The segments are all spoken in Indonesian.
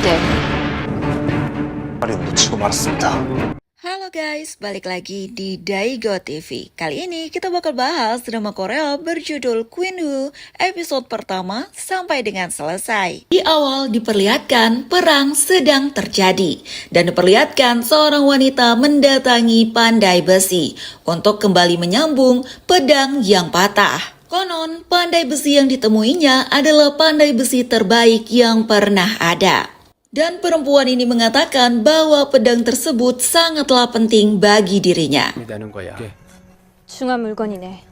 돼. 말이 놓치고 말았습니다. Halo guys, balik lagi di Daigo TV. Kali ini kita bakal bahas drama Korea berjudul Queen Who, episode pertama sampai dengan selesai. Di awal diperlihatkan perang sedang terjadi dan diperlihatkan seorang wanita mendatangi pandai besi untuk kembali menyambung pedang yang patah. Konon, pandai besi yang ditemuinya adalah pandai besi terbaik yang pernah ada. Dan perempuan ini mengatakan bahwa pedang tersebut sangatlah penting bagi dirinya. 중요한 물건이네.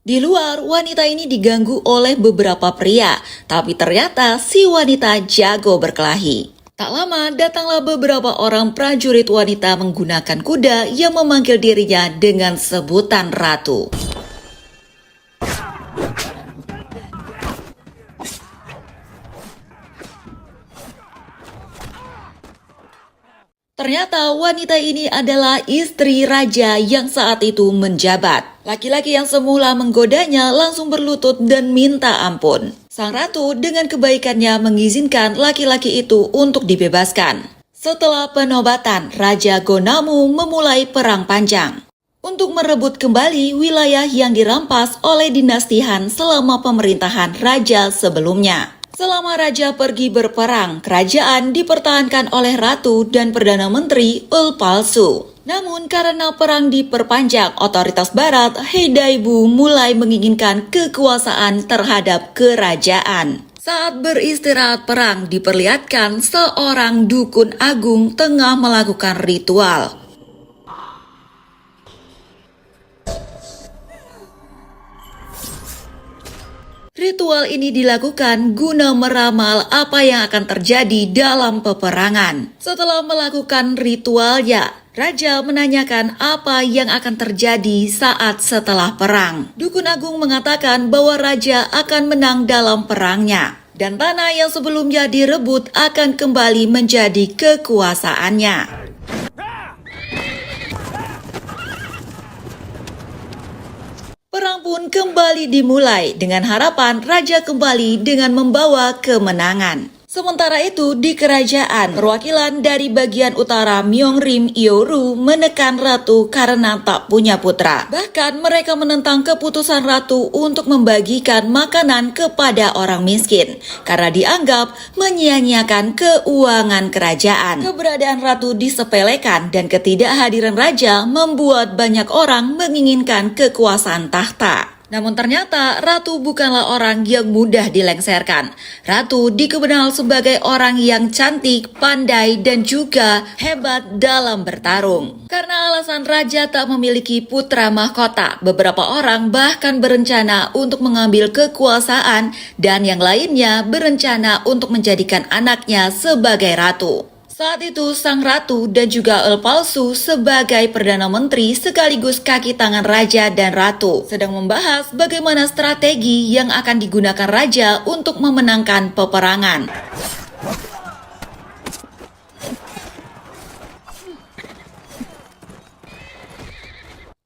Di luar, wanita ini diganggu oleh beberapa pria, tapi ternyata si wanita jago berkelahi. Tak lama, datanglah beberapa orang prajurit wanita menggunakan kuda yang memanggil dirinya dengan sebutan ratu. Ternyata wanita ini adalah istri raja yang saat itu menjabat. Laki-laki yang semula menggodanya langsung berlutut dan minta ampun. Sang ratu dengan kebaikannya mengizinkan laki-laki itu untuk dibebaskan. Setelah penobatan, Raja Gonamu memulai perang panjang untuk merebut kembali wilayah yang dirampas oleh dinasti Han selama pemerintahan raja sebelumnya. Selama raja pergi berperang, kerajaan dipertahankan oleh ratu dan perdana menteri Ul Palsu. Namun karena perang diperpanjang, otoritas barat Haedaibu mulai menginginkan kekuasaan terhadap kerajaan. Saat beristirahat perang, diperlihatkan seorang dukun agung tengah melakukan ritual. Ritual ini dilakukan guna meramal apa yang akan terjadi dalam peperangan. Setelah melakukan ritualnya, Raja menanyakan apa yang akan terjadi saat setelah perang. Dukun agung mengatakan bahwa Raja akan menang dalam perangnya, dan tanah yang sebelumnya direbut akan kembali menjadi kekuasaannya. Perang pun kembali dimulai dengan harapan raja kembali dengan membawa kemenangan. Sementara itu di kerajaan, perwakilan dari bagian utara Myeongrim Ioru menekan ratu karena tak punya putra. Bahkan mereka menentang keputusan ratu untuk membagikan makanan kepada orang miskin karena dianggap menyia-nyiakan keuangan kerajaan. Keberadaan ratu disepelekan dan ketidakhadiran raja membuat banyak orang menginginkan kekuasaan tahta. Namun ternyata ratu bukanlah orang yang mudah dilengsarkan. Ratu dikenal sebagai orang yang cantik, pandai, dan juga hebat dalam bertarung. Karena alasan raja tak memiliki putra mahkota, beberapa orang bahkan berencana untuk mengambil kekuasaan dan yang lainnya berencana untuk menjadikan anaknya sebagai ratu. Saat itu sang ratu dan juga Ul Palsu sebagai perdana menteri sekaligus kaki tangan raja dan ratu sedang membahas bagaimana strategi yang akan digunakan raja untuk memenangkan peperangan.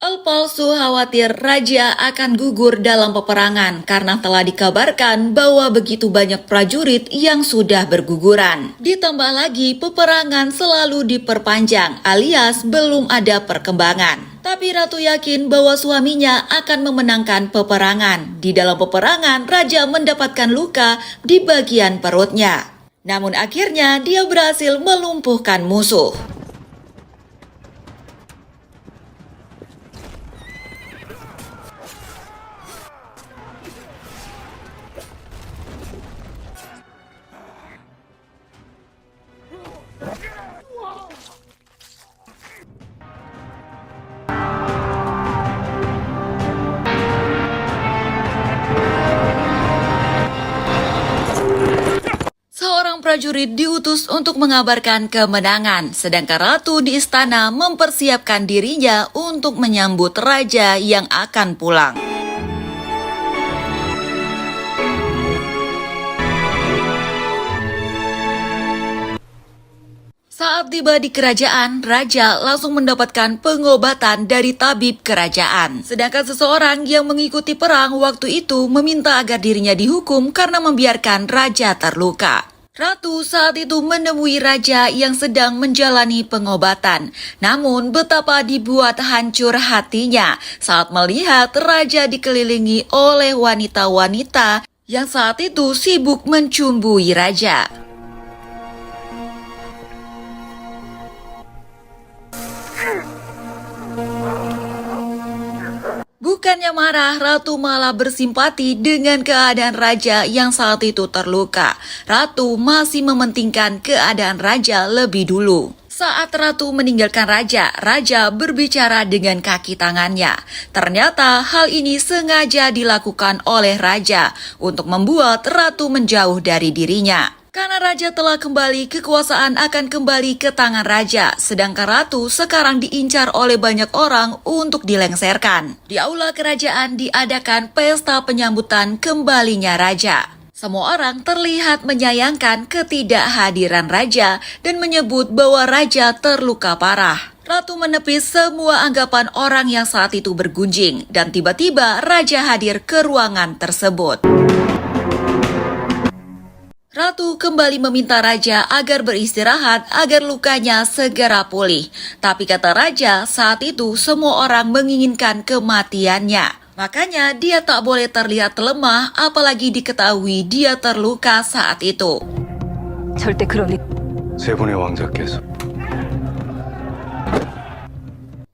Ul Palsu khawatir raja akan gugur dalam peperangan karena telah dikabarkan bahwa begitu banyak prajurit yang sudah berguguran. Ditambah lagi peperangan selalu diperpanjang alias belum ada perkembangan. Tapi ratu yakin bahwa suaminya akan memenangkan peperangan. Di dalam peperangan raja mendapatkan luka di bagian perutnya. Namun akhirnya dia berhasil melumpuhkan musuh. Seorang prajurit diutus untuk mengabarkan kemenangan, sedangkan ratu di istana mempersiapkan dirinya untuk menyambut raja yang akan pulang. Saat tiba di kerajaan, raja langsung mendapatkan pengobatan dari tabib kerajaan. Sedangkan seseorang yang mengikuti perang waktu itu meminta agar dirinya dihukum karena membiarkan raja terluka. Ratu saat itu menemui raja yang sedang menjalani pengobatan. Namun betapa dibuat hancur hatinya saat melihat raja dikelilingi oleh wanita-wanita yang saat itu sibuk mencumbui raja. Bukannya marah, Ratu malah bersimpati dengan keadaan raja yang saat itu terluka. Ratu masih mementingkan keadaan raja lebih dulu. Saat Ratu meninggalkan raja, raja berbicara dengan kaki tangannya. Ternyata hal ini sengaja dilakukan oleh raja untuk membuat Ratu menjauh dari dirinya. Karena raja telah kembali, kekuasaan akan kembali ke tangan raja, sedangkan ratu sekarang diincar oleh banyak orang untuk dilengserkan. Di aula kerajaan diadakan pesta penyambutan kembalinya raja. Semua orang terlihat menyayangkan ketidakhadiran raja dan menyebut bahwa raja terluka parah. Ratu menepis semua anggapan orang yang saat itu bergunjing dan tiba-tiba raja hadir ke ruangan tersebut. Ratu kembali meminta raja agar beristirahat agar lukanya segera pulih. Tapi kata raja, saat itu semua orang menginginkan kematiannya. Makanya dia tak boleh terlihat lemah apalagi diketahui dia terluka saat itu. 절대 그럴 리. 세 분의 왕자께서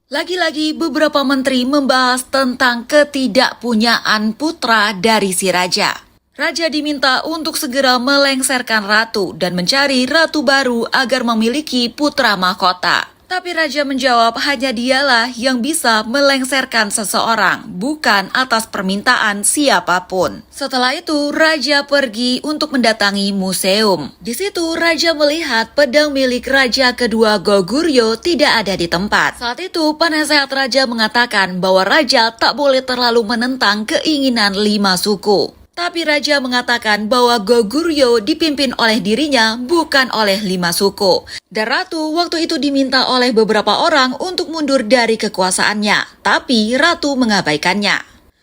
Lagi-lagi beberapa menteri membahas tentang ketidakpunyaan putra dari si raja. Raja diminta untuk segera melengserkan ratu dan mencari ratu baru agar memiliki putra mahkota. Tapi raja menjawab hanya dialah yang bisa melengserkan seseorang, bukan atas permintaan siapapun. Setelah itu, raja pergi untuk mendatangi museum. Di situ, raja melihat pedang milik raja kedua Goguryeo tidak ada di tempat. Saat itu, penasehat raja mengatakan bahwa raja tak boleh terlalu menentang keinginan 5 suku. Tapi raja mengatakan bahwa Goguryeo dipimpin oleh dirinya, bukan oleh 5 suku. Dan ratu waktu itu diminta oleh beberapa orang untuk mundur dari kekuasaannya, tapi ratu mengabaikannya.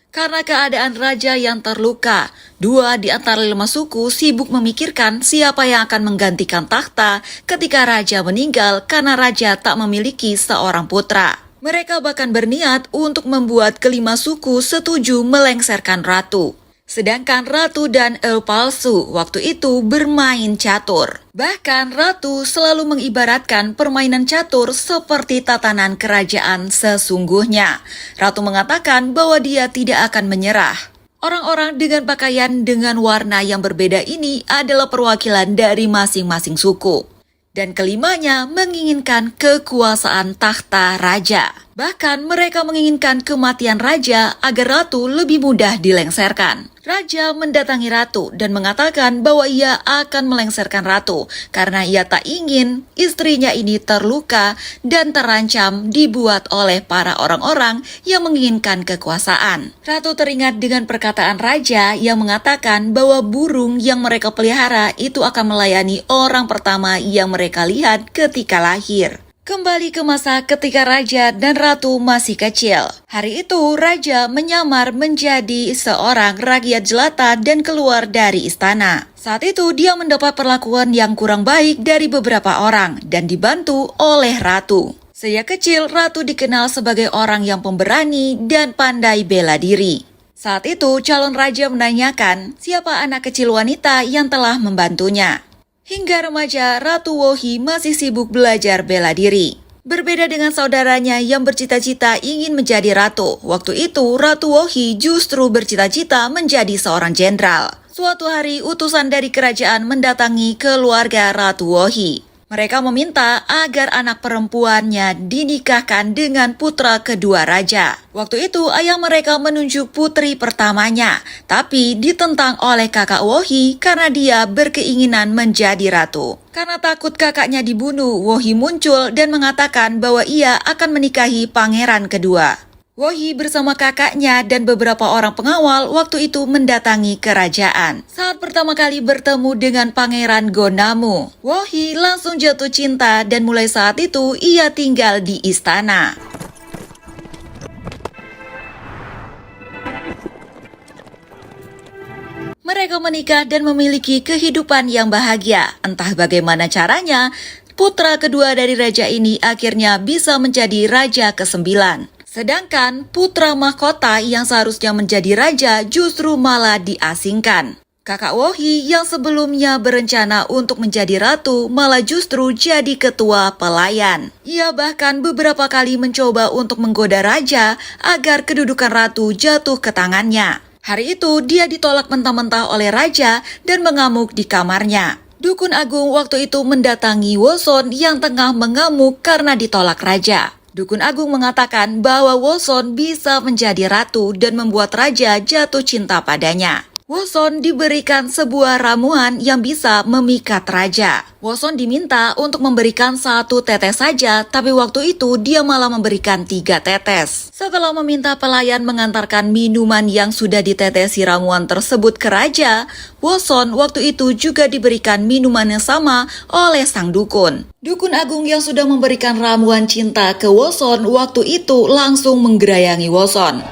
Karena keadaan raja yang terluka, 2 di antara 5 suku sibuk memikirkan siapa yang akan menggantikan takhta ketika raja meninggal karena raja tak memiliki seorang putra. Mereka bahkan berniat untuk membuat kelima suku setuju melengserkan ratu. Sedangkan ratu dan palsu waktu itu bermain catur. Bahkan ratu selalu mengibaratkan permainan catur seperti tatanan kerajaan sesungguhnya. Ratu mengatakan bahwa dia tidak akan menyerah. Orang-orang dengan pakaian dengan warna yang berbeda ini adalah perwakilan dari masing-masing suku. Dan kelimanya menginginkan kekuasaan takhta raja. Bahkan mereka menginginkan kematian raja agar ratu lebih mudah dilengserkan. Raja mendatangi ratu dan mengatakan bahwa ia akan melengserkan ratu karena ia tak ingin istrinya ini terluka dan terancam dibuat oleh para orang-orang yang menginginkan kekuasaan. Ratu teringat dengan perkataan raja yang mengatakan bahwa burung yang mereka pelihara itu akan melayani orang pertama yang mereka lihat ketika lahir. Kembali ke masa ketika raja dan ratu masih kecil. Hari itu raja menyamar menjadi seorang rakyat jelata dan keluar dari istana. Saat itu dia mendapat perlakuan yang kurang baik dari beberapa orang dan dibantu oleh ratu. Sejak kecil ratu dikenal sebagai orang yang pemberani dan pandai bela diri. Saat itu calon raja menanyakan siapa anak kecil wanita yang telah membantunya. Hingga remaja, Ratu Wohi masih sibuk belajar bela diri. Berbeda dengan saudaranya yang bercita-cita ingin menjadi ratu. Waktu itu, Ratu Wohi justru bercita-cita menjadi seorang jenderal. Suatu hari, utusan dari kerajaan mendatangi keluarga Ratu Wohi. Mereka meminta agar anak perempuannya dinikahkan dengan putra kedua raja. Waktu itu ayah mereka menunjuk putri pertamanya, tapi ditentang oleh kakak Wohi karena dia berkeinginan menjadi ratu. Karena takut kakaknya dibunuh, Wohi muncul dan mengatakan bahwa ia akan menikahi pangeran kedua. Wohi bersama kakaknya dan beberapa orang pengawal waktu itu mendatangi kerajaan. Saat pertama kali bertemu dengan Pangeran Gonamu, Wohi langsung jatuh cinta dan mulai saat itu ia tinggal di istana. Mereka menikah dan memiliki kehidupan yang bahagia. Entah bagaimana caranya, putra kedua dari raja ini akhirnya bisa menjadi raja ke-9. Sedangkan putra mahkota yang seharusnya menjadi raja justru malah diasingkan. Kakak Wohi yang sebelumnya berencana untuk menjadi ratu malah justru jadi ketua pelayan. Ia bahkan beberapa kali mencoba untuk menggoda raja agar kedudukan ratu jatuh ke tangannya. Hari itu dia ditolak mentah-mentah oleh raja dan mengamuk di kamarnya. Dukun Agung waktu itu mendatangi Woson yang tengah mengamuk karena ditolak raja. Dukun Agung mengatakan bahwa Woson bisa menjadi ratu dan membuat raja jatuh cinta padanya. Woson diberikan sebuah ramuan yang bisa memikat raja. Woson diminta untuk memberikan 1 tetes saja, tapi waktu itu dia malah memberikan 3 tetes. Setelah meminta pelayan mengantarkan minuman yang sudah ditetesi ramuan tersebut ke raja, Woson waktu itu juga diberikan minuman yang sama oleh sang dukun. Dukun Agung yang sudah memberikan ramuan cinta ke Woson waktu itu langsung menggerayangi Woson.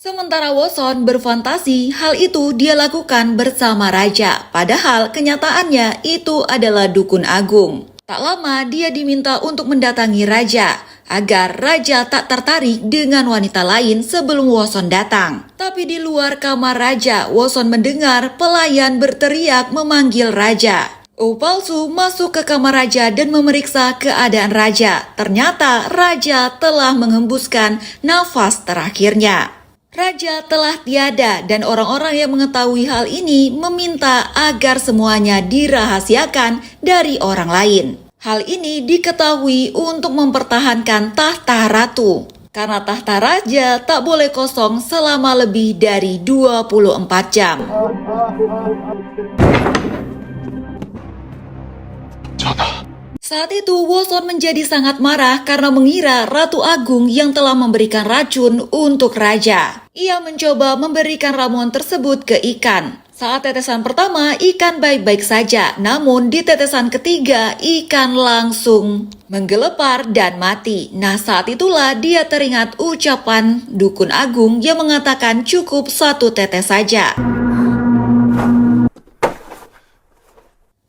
Sementara Woson berfantasi hal itu dia lakukan bersama raja, padahal kenyataannya itu adalah dukun agung. Tak lama dia diminta untuk mendatangi raja, agar raja tak tertarik dengan wanita lain sebelum Woson datang. Tapi di luar kamar raja, Woson mendengar pelayan berteriak memanggil raja. Palsu masuk ke kamar raja dan memeriksa keadaan raja. Ternyata raja telah menghembuskan nafas terakhirnya. Raja telah tiada dan orang-orang yang mengetahui hal ini meminta agar semuanya dirahasiakan dari orang lain. Hal ini diketahui untuk mempertahankan tahta ratu. Karena tahta raja tak boleh kosong selama lebih dari 24 jam. Saat itu Woson menjadi sangat marah karena mengira Ratu Agung yang telah memberikan racun untuk raja. Ia mencoba memberikan ramuan tersebut ke ikan. Saat tetesan pertama, ikan baik-baik saja. Namun di tetesan ketiga, ikan langsung menggelepar dan mati. Nah, saat itulah dia teringat ucapan Dukun Agung yang mengatakan cukup 1 tetes saja.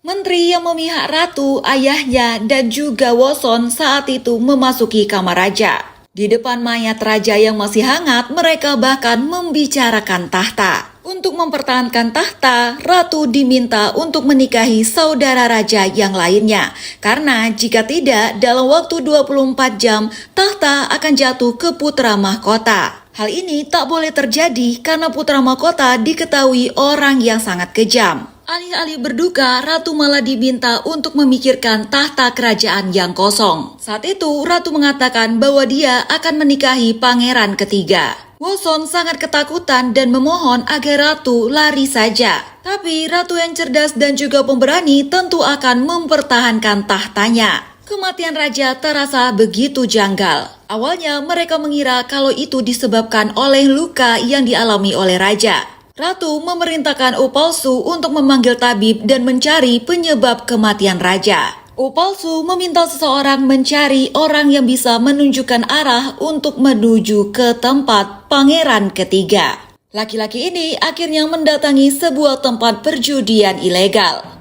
Menteri yang memihak ratu, ayahnya, dan juga Woson saat itu memasuki kamar raja. Di depan mayat raja yang masih hangat, mereka bahkan membicarakan tahta. Untuk mempertahankan tahta, ratu diminta untuk menikahi saudara raja yang lainnya. Karena jika tidak, dalam waktu 24 jam, tahta akan jatuh ke putra mahkota. Hal ini tak boleh terjadi karena putra mahkota diketahui orang yang sangat kejam. Alih-alih berduka, Ratu malah diminta untuk memikirkan tahta kerajaan yang kosong. Saat itu, Ratu mengatakan bahwa dia akan menikahi pangeran ketiga. Woson sangat ketakutan dan memohon agar Ratu lari saja. Tapi Ratu yang cerdas dan juga pemberani tentu akan mempertahankan tahtanya. Kematian raja terasa begitu janggal. Awalnya mereka mengira kalau itu disebabkan oleh luka yang dialami oleh raja. Ratu memerintahkan Palsu untuk memanggil tabib dan mencari penyebab kematian raja. Palsu meminta seseorang mencari orang yang bisa menunjukkan arah untuk menuju ke tempat pangeran ketiga. Laki-laki ini akhirnya mendatangi sebuah tempat perjudian ilegal.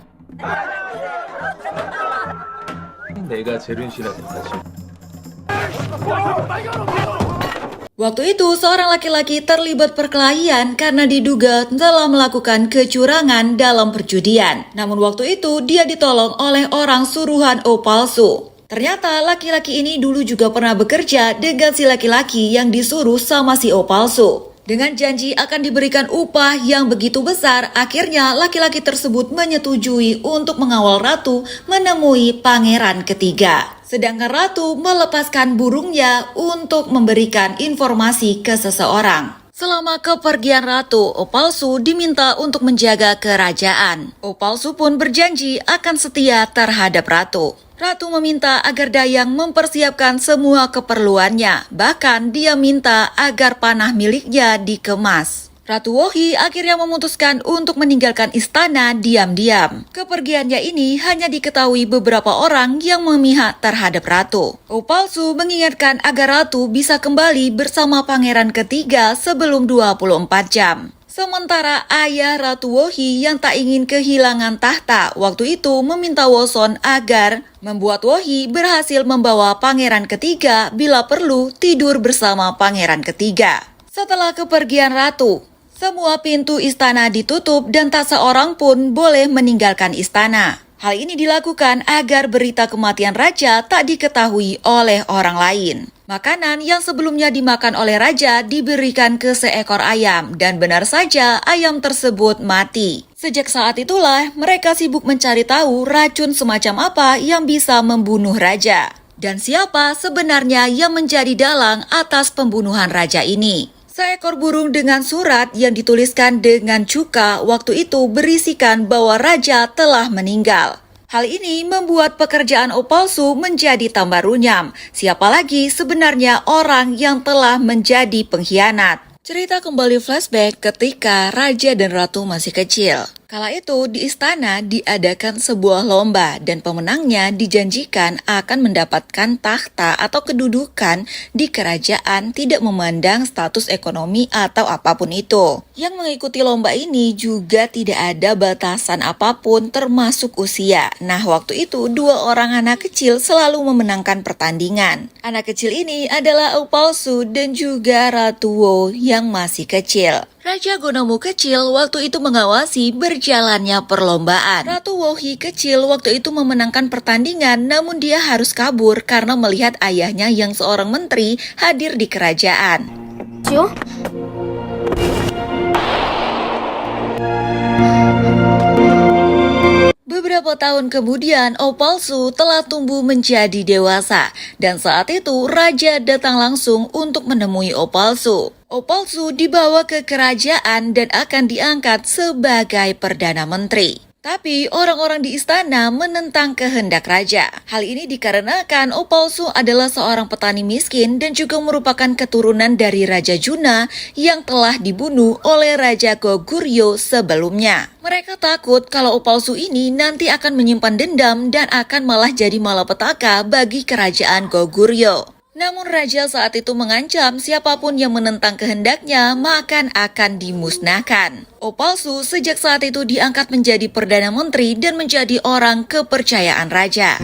내가 제륜씨라고 사실. Waktu itu, seorang laki-laki terlibat perkelahian karena diduga telah melakukan kecurangan dalam perjudian. Namun waktu itu, dia ditolong oleh orang suruhan Palsu. Ternyata laki-laki ini dulu juga pernah bekerja dengan si laki-laki yang disuruh sama si Palsu. Dengan janji akan diberikan upah yang begitu besar, akhirnya laki-laki tersebut menyetujui untuk mengawal Ratu menemui pangeran ketiga. Sedangkan Ratu melepaskan burungnya untuk memberikan informasi ke seseorang. Selama kepergian Ratu, Palsu diminta untuk menjaga kerajaan. Palsu pun berjanji akan setia terhadap Ratu. Ratu meminta agar Dayang mempersiapkan semua keperluannya. Bahkan dia minta agar panah miliknya dikemas. Ratu Wohi akhirnya memutuskan untuk meninggalkan istana diam-diam. Kepergiannya ini hanya diketahui beberapa orang yang memihak terhadap ratu. Oh palsu mengingatkan agar ratu bisa kembali bersama pangeran ketiga sebelum 24 jam. Sementara ayah Ratu Wohi yang tak ingin kehilangan tahta waktu itu meminta Woson agar membuat Wohi berhasil membawa pangeran ketiga bila perlu tidur bersama pangeran ketiga. Setelah kepergian ratu, semua pintu istana ditutup dan tak seorang pun boleh meninggalkan istana. Hal ini dilakukan agar berita kematian raja tak diketahui oleh orang lain. Makanan yang sebelumnya dimakan oleh raja diberikan ke seekor ayam dan benar saja ayam tersebut mati. Sejak saat itulah mereka sibuk mencari tahu racun semacam apa yang bisa membunuh raja. Dan siapa sebenarnya yang menjadi dalang atas pembunuhan raja ini. Seekor burung dengan surat yang dituliskan dengan cuka waktu itu berisikan bahwa raja telah meninggal. Hal ini membuat pekerjaan Oh palsu menjadi tambah runyam. Siapa lagi sebenarnya orang yang telah menjadi pengkhianat? Cerita kembali flashback ketika raja dan ratu masih kecil. Kala itu di istana diadakan sebuah lomba dan pemenangnya dijanjikan akan mendapatkan tahta atau kedudukan di kerajaan tidak memandang status ekonomi atau apapun itu. Yang mengikuti lomba ini juga tidak ada batasan apapun termasuk usia. Nah waktu itu dua orang anak kecil selalu memenangkan pertandingan. Anak kecil ini adalah Oh palsu dan juga Ratu Wo yang masih kecil. Raja Gonomu kecil waktu itu mengawasi berjalannya perlombaan. Ratu Wohi kecil waktu itu memenangkan pertandingan namun dia harus kabur karena melihat ayahnya yang seorang menteri hadir di kerajaan. Beberapa tahun kemudian, Oh palsu telah tumbuh menjadi dewasa dan saat itu raja datang langsung untuk menemui Oh palsu. Oh palsu dibawa ke kerajaan dan akan diangkat sebagai Perdana Menteri. Tapi orang-orang di istana menentang kehendak raja. Hal ini dikarenakan Oh palsu adalah seorang petani miskin dan juga merupakan keturunan dari Raja Juna yang telah dibunuh oleh Raja Goguryeo sebelumnya. Mereka takut kalau Oh palsu ini nanti akan menyimpan dendam dan akan malah jadi malapetaka bagi kerajaan Goguryeo. Namun raja saat itu mengancam siapapun yang menentang kehendaknya maka akan dimusnahkan. Oh palsu sejak saat itu diangkat menjadi Perdana Menteri dan menjadi orang kepercayaan raja.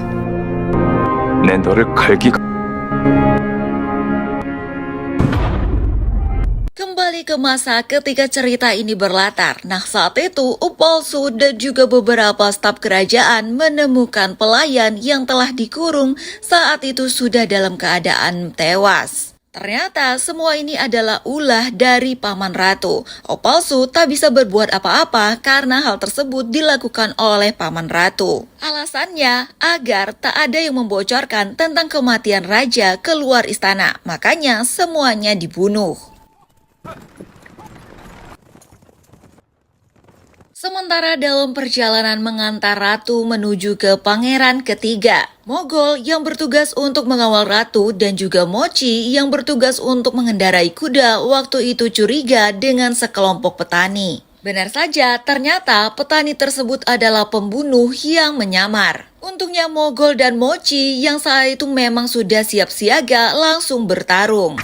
Kembali ke masa ketika cerita ini berlatar. Nah saat itu Oh palsu dan juga beberapa staf kerajaan menemukan pelayan yang telah dikurung saat itu sudah dalam keadaan tewas. Ternyata semua ini adalah ulah dari paman ratu. Oh palsu tak bisa berbuat apa-apa karena hal tersebut dilakukan oleh paman ratu. Alasannya agar tak ada yang membocorkan tentang kematian raja keluar istana. Makanya semuanya dibunuh. Sementara dalam perjalanan mengantar ratu menuju ke pangeran ketiga, Mogol yang bertugas untuk mengawal ratu dan juga Mochi yang bertugas untuk mengendarai kuda waktu itu curiga dengan sekelompok petani. Benar saja, ternyata petani tersebut adalah pembunuh yang menyamar. Untungnya Mogol dan Mochi yang saat itu memang sudah siap siaga langsung bertarung.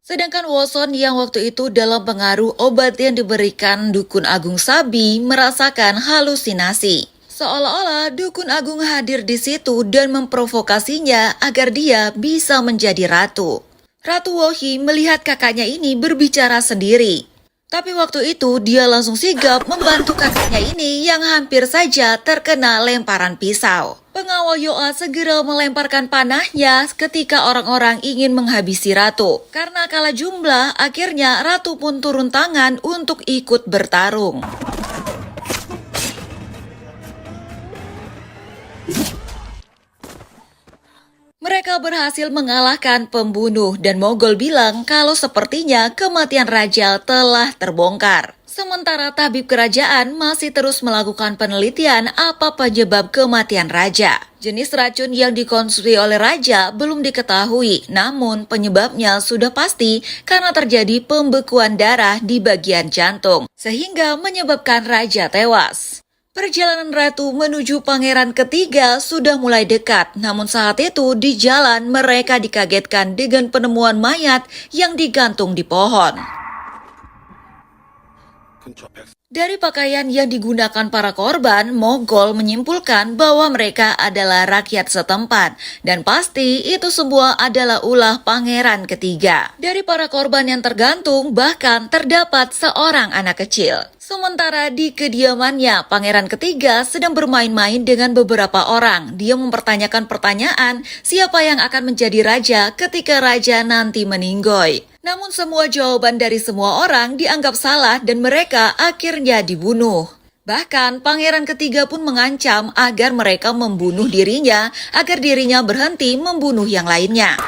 Sedangkan Woson yang waktu itu dalam pengaruh obat yang diberikan Dukun Agung Sabi merasakan halusinasi. Seolah-olah Dukun Agung hadir di situ dan memprovokasinya agar dia bisa menjadi ratu. Ratu Wohi melihat kakaknya ini berbicara sendiri. Tapi waktu itu dia langsung sigap membantu kakaknya ini yang hampir saja terkena lemparan pisau. Pengawal Yoa segera melemparkan panahnya ketika orang-orang ingin menghabisi ratu. Karena kalah jumlah, akhirnya ratu pun turun tangan untuk ikut bertarung. Mereka berhasil mengalahkan pembunuh dan Mogol bilang kalau sepertinya kematian raja telah terbongkar. Sementara tabib kerajaan masih terus melakukan penelitian apa penyebab kematian raja. Jenis racun yang dikonsumsi oleh raja belum diketahui, namun penyebabnya sudah pasti karena terjadi pembekuan darah di bagian jantung, sehingga menyebabkan raja tewas. Perjalanan ratu menuju pangeran ketiga sudah mulai dekat, namun saat itu di jalan mereka dikagetkan dengan penemuan mayat yang digantung di pohon. Dari pakaian yang digunakan para korban, Mogol menyimpulkan bahwa mereka adalah rakyat setempat dan pasti itu semua adalah ulah pangeran ketiga. Dari para korban yang tergantung, bahkan terdapat seorang anak kecil. Sementara di kediamannya, pangeran ketiga sedang bermain-main dengan beberapa orang. Dia mempertanyakan pertanyaan siapa yang akan menjadi raja ketika raja nanti meninggoy. Namun semua jawaban dari semua orang dianggap salah dan mereka akhirnya dibunuh. Bahkan pangeran ketiga pun mengancam agar mereka membunuh dirinya agar dirinya berhenti membunuh yang lainnya.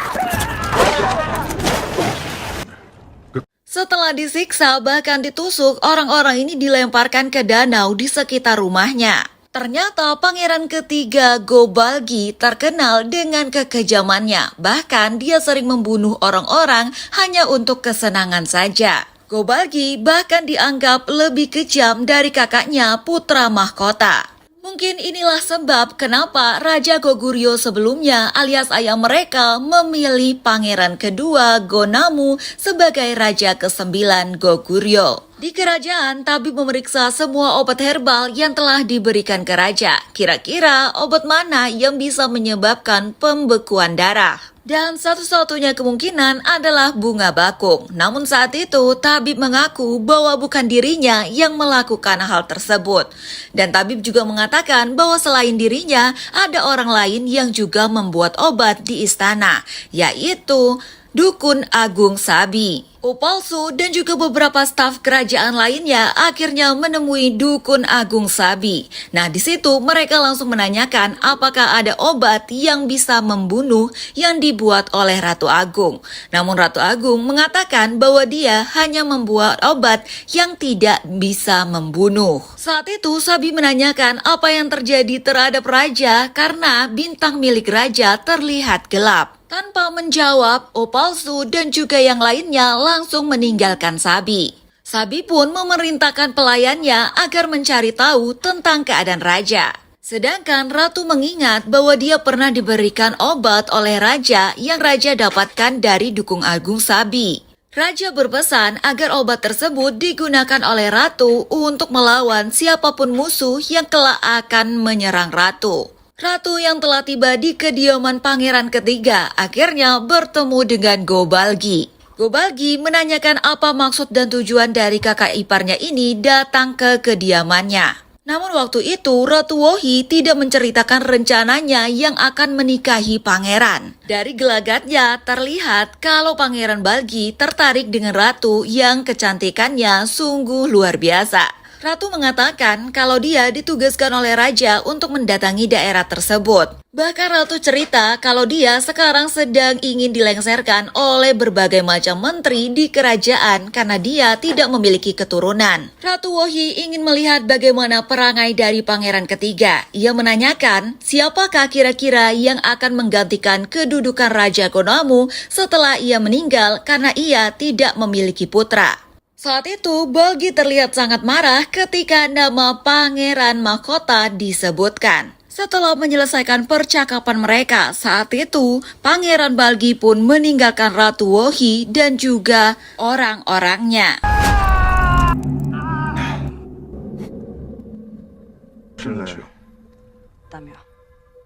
Setelah disiksa bahkan ditusuk, orang-orang ini dilemparkan ke danau di sekitar rumahnya. Ternyata pangeran ketiga Gobalgi terkenal dengan kekejamannya. Bahkan dia sering membunuh orang-orang hanya untuk kesenangan saja. Gobalgi bahkan dianggap lebih kejam dari kakaknya putra mahkota. Mungkin inilah sebab kenapa Raja Goguryeo sebelumnya alias ayah mereka memilih pangeran kedua Go-Namu sebagai raja ke-9 Goguryeo. Di kerajaan, tabib memeriksa semua obat herbal yang telah diberikan ke raja. Kira-kira obat mana yang bisa menyebabkan pembekuan darah? Dan satu-satunya kemungkinan adalah bunga bakung. Namun saat itu, tabib mengaku bahwa bukan dirinya yang melakukan hal tersebut. Dan tabib juga mengatakan bahwa selain dirinya, ada orang lain yang juga membuat obat di istana, yaitu Dukun Agung Sabi. Opalsu dan juga beberapa staf kerajaan lainnya akhirnya menemui Dukun Agung Sabi. Nah, di situ mereka langsung menanyakan apakah ada obat yang bisa membunuh yang dibuat oleh Ratu Agung. Namun Ratu Agung mengatakan bahwa dia hanya membuat obat yang tidak bisa membunuh. Saat itu Sabi menanyakan apa yang terjadi terhadap raja karena bintang milik raja terlihat gelap. Tanpa menjawab, Opalsu dan juga yang lainnya langsung meninggalkan Sabi. Sabi pun memerintahkan pelayannya agar mencari tahu tentang keadaan raja. Sedangkan Ratu mengingat bahwa dia pernah diberikan obat oleh raja yang raja dapatkan dari Dukun Agung Sabi. Raja berpesan agar obat tersebut digunakan oleh Ratu untuk melawan siapapun musuh yang kelak akan menyerang Ratu. Ratu yang telah tiba di kediaman pangeran ketiga akhirnya bertemu dengan Gobalgi. Gobalgi menanyakan apa maksud dan tujuan dari kakak iparnya ini datang ke kediamannya. Namun waktu itu Ratu Wohi tidak menceritakan rencananya yang akan menikahi pangeran. Dari gelagatnya terlihat kalau Pangeran Balgi tertarik dengan ratu yang kecantikannya sungguh luar biasa. Ratu mengatakan kalau dia ditugaskan oleh raja untuk mendatangi daerah tersebut. Bahkan Ratu cerita kalau dia sekarang sedang ingin dilengsarkan oleh berbagai macam menteri di kerajaan karena dia tidak memiliki keturunan. Ratu Wohi ingin melihat bagaimana perangai dari pangeran ketiga. Ia menanyakan siapakah kira-kira yang akan menggantikan kedudukan Raja Go-Namu setelah ia meninggal karena ia tidak memiliki putra. Saat itu, Balgi terlihat sangat marah ketika nama Pangeran Mahkota disebutkan. Setelah menyelesaikan percakapan mereka, saat itu Pangeran Balgi pun meninggalkan Ratu Wohi dan juga orang-orangnya.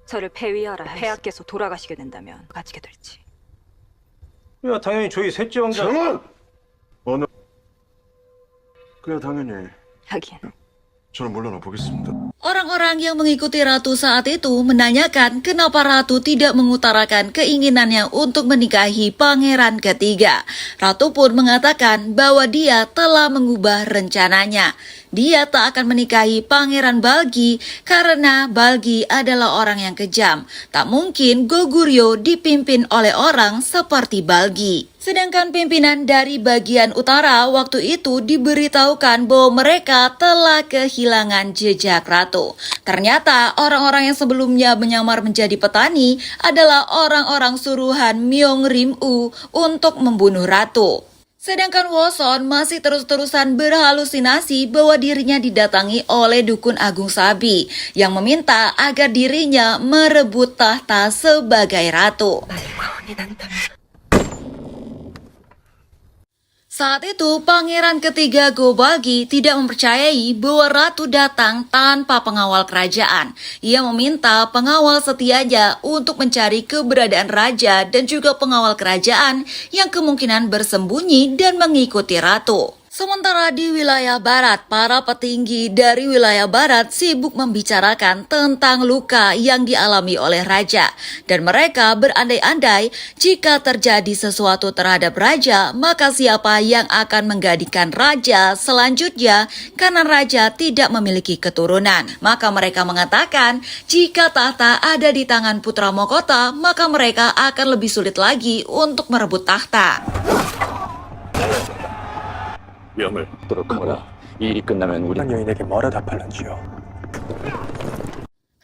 저를 폐위하라. 폐하께서 돌아가시게 된다면 갇히게 될지. 야, 당연히 저희 셋째 왕자. 정원! 그야 당연히 하긴. 저는 물러나 보겠습니다. Orang-orang yang mengikuti Ratu saat itu menanyakan kenapa Ratu tidak mengutarakan keinginannya untuk menikahi pangeran ketiga. Ratu pun mengatakan bahwa dia telah mengubah rencananya. Dia tak akan menikahi Pangeran Balgi karena Balgi adalah orang yang kejam. Tak mungkin Goguryeo dipimpin oleh orang seperti Balgi. Sedangkan pimpinan dari bagian utara waktu itu diberitahukan bahwa mereka telah kehilangan jejak ratu. Ternyata orang-orang yang sebelumnya menyamar menjadi petani adalah orang-orang suruhan Myong Rim-u untuk membunuh ratu. Sedangkan Woson masih terus-terusan berhalusinasi bahwa dirinya didatangi oleh dukun Agung Sabi yang meminta agar dirinya merebut tahta sebagai ratu. Saat itu, pangeran ketiga Gobagi tidak mempercayai bahwa ratu datang tanpa pengawal kerajaan. Ia meminta pengawal setianya untuk mencari keberadaan raja dan juga pengawal kerajaan yang kemungkinan bersembunyi dan mengikuti ratu. Sementara di wilayah barat, para petinggi dari wilayah barat sibuk membicarakan tentang luka yang dialami oleh raja. Dan mereka berandai-andai jika terjadi sesuatu terhadap raja, maka siapa yang akan menggantikan raja selanjutnya karena raja tidak memiliki keturunan. Maka mereka mengatakan jika tahta ada di tangan putra mahkota, maka mereka akan lebih sulit lagi untuk merebut tahta. 명을 듣도록 하거라. 이 일이 끝나면 우리 여인에게 뭐라 답할런지요?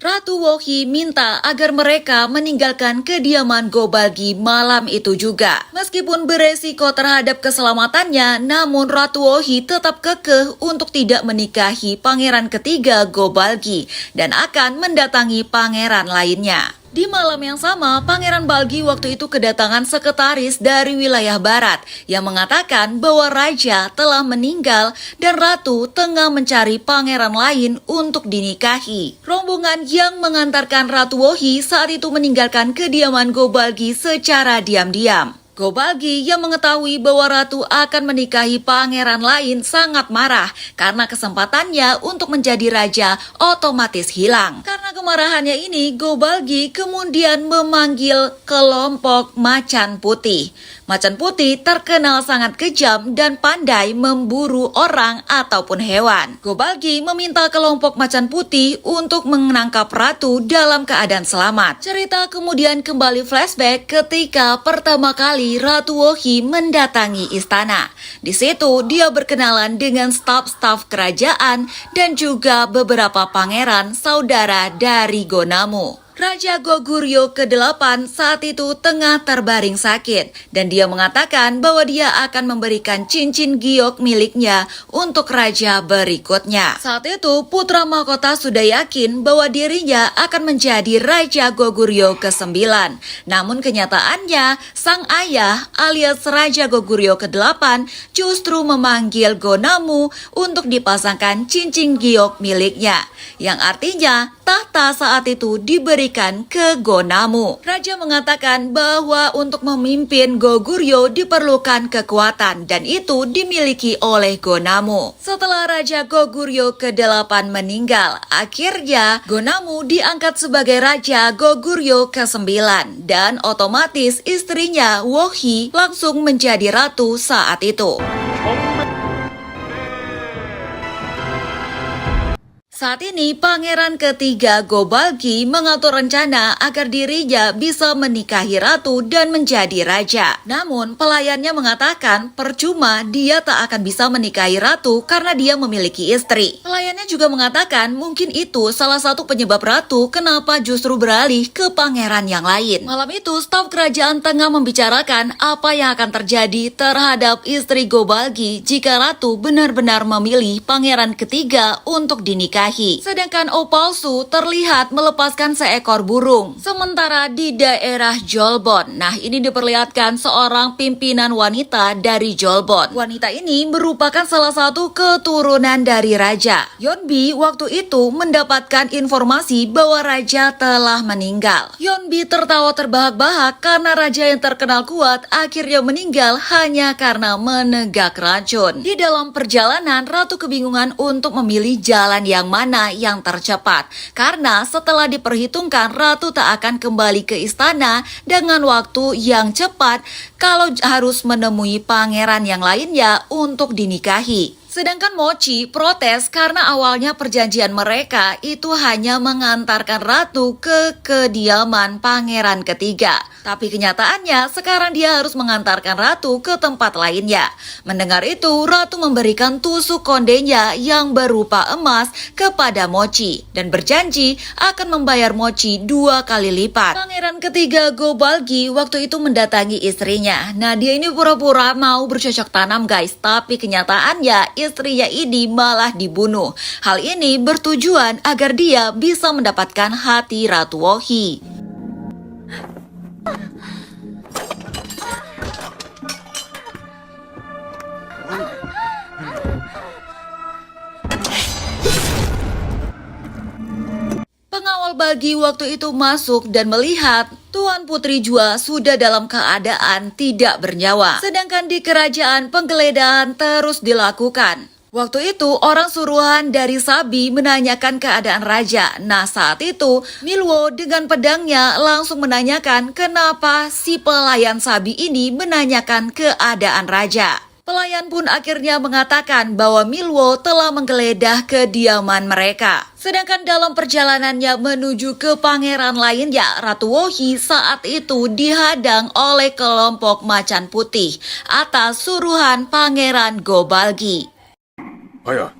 Ratu Wohi minta agar mereka meninggalkan kediaman Gobagi malam itu juga. Meskipun beresiko terhadap keselamatannya, namun Ratu Wohi tetap kekeh untuk tidak menikahi pangeran ketiga Gobagi dan akan mendatangi pangeran lainnya. Di malam yang sama, Pangeran Balgi waktu itu kedatangan sekretaris dari wilayah barat yang mengatakan bahwa raja telah meninggal dan ratu tengah mencari pangeran lain untuk dinikahi. Rombongan yang mengantarkan Ratu Wohi saat itu meninggalkan kediaman Gobalgi secara diam-diam. Gobalgi yang mengetahui bahwa ratu akan menikahi pangeran lain sangat marah karena kesempatannya untuk menjadi raja otomatis hilang. Karena kemarahannya ini, Gobalgi kemudian memanggil kelompok macan putih. Macan putih terkenal sangat kejam dan pandai memburu orang ataupun hewan. Gobalgi meminta kelompok macan putih untuk menangkap ratu dalam keadaan selamat. Cerita kemudian kembali flashback ketika pertama kali Ratu Wohi mendatangi istana. Di situ dia berkenalan dengan staf-staf kerajaan dan juga beberapa pangeran saudara dari Gonamu. Raja Goguryeo ke-8 saat itu tengah terbaring sakit dan dia mengatakan bahwa dia akan memberikan cincin giok miliknya untuk raja berikutnya. Saat itu putra mahkota sudah yakin bahwa dirinya akan menjadi Raja Goguryeo ke-9. Namun kenyataannya sang ayah alias Raja Goguryeo ke-8 justru memanggil Gonamu untuk dipasangkan cincin giok miliknya, yang artinya tahta saat itu diberikan ke Gonamu. Raja mengatakan bahwa untuk memimpin Goguryeo diperlukan kekuatan dan itu dimiliki oleh Gonamu. Setelah Raja Goguryeo ke-8 meninggal, akhirnya Gonamu diangkat sebagai Raja Goguryeo ke-9 dan otomatis istrinya Wohi langsung menjadi ratu saat itu. Saat ini, pangeran ketiga Gobalgi mengatur rencana agar dirinya bisa menikahi ratu dan menjadi raja. Namun, pelayannya mengatakan percuma dia tak akan bisa menikahi ratu karena dia memiliki istri. Pelayannya juga mengatakan mungkin itu salah satu penyebab ratu kenapa justru beralih ke pangeran yang lain. Malam itu, staf kerajaan tengah membicarakan apa yang akan terjadi terhadap istri Gobalgi jika ratu benar-benar memilih pangeran ketiga untuk dinikahi. Sedangkan O palsu terlihat melepaskan seekor burung. Sementara di daerah Jolbon, nah ini diperlihatkan seorang pimpinan wanita dari Jolbon. Wanita ini merupakan salah satu keturunan dari raja. Yeonbi waktu itu mendapatkan informasi bahwa raja telah meninggal. Yeonbi tertawa terbahak-bahak karena raja yang terkenal kuat akhirnya meninggal hanya karena menegak racun. Di dalam perjalanan, ratu kebingungan untuk memilih jalan yang mana yang tercepat karena setelah diperhitungkan ratu tak akan kembali ke istana dengan waktu yang cepat kalau harus menemui pangeran yang lainnya untuk dinikahi. Sedangkan Mochi protes karena awalnya perjanjian mereka itu hanya mengantarkan ratu ke kediaman pangeran ketiga. Tapi kenyataannya sekarang dia harus mengantarkan ratu ke tempat lainnya. Mendengar itu, ratu memberikan tusuk kondenya yang berupa emas kepada Mochi dan berjanji akan membayar Mochi 2 kali lipat. Pangeran ketiga Gobalgi waktu itu mendatangi istrinya. Nah, dia ini pura-pura mau bercocok tanam guys, tapi kenyataannya istrinya ini malah dibunuh. Hal ini bertujuan agar dia bisa mendapatkan hati Ratu Wohi. Pengawal Balgi waktu itu masuk dan melihat Tuan Putri Jua sudah dalam keadaan tidak bernyawa. Sedangkan di kerajaan penggeledahan terus dilakukan. Waktu itu orang suruhan dari Sabi menanyakan keadaan raja. Nah saat itu Milwo dengan pedangnya langsung menanyakan kenapa si pelayan Sabi ini menanyakan keadaan raja. Pelayan pun akhirnya mengatakan bahwa Milwo telah menggeledah kediaman mereka. Sedangkan dalam perjalanannya menuju ke pangeran lainnya, Ratu Wohi saat itu dihadang oleh kelompok macan putih atas suruhan Pangeran Gobalgi. 아야,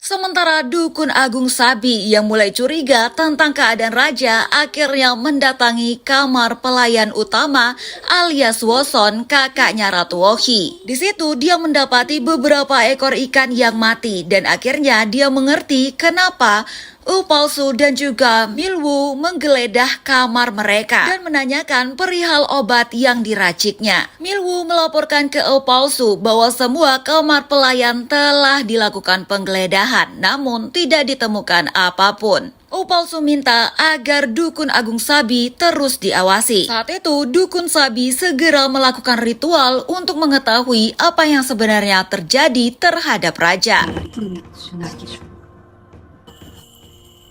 Sementara Dukun Agung Sabi yang mulai curiga tentang keadaan raja akhirnya mendatangi kamar pelayan utama alias Woson, kakaknya Ratu Wohi. Di situ dia mendapati beberapa ekor ikan yang mati dan akhirnya dia mengerti kenapa Palsu dan juga Milwo menggeledah kamar mereka dan menanyakan perihal obat yang diraciknya. Milwo melaporkan ke Palsu bahwa semua kamar pelayan telah dilakukan penggeledahan, namun tidak ditemukan apapun. Palsu minta agar Dukun Agung Sabi terus diawasi. Saat itu, Dukun Sabi segera melakukan ritual untuk mengetahui apa yang sebenarnya terjadi terhadap raja.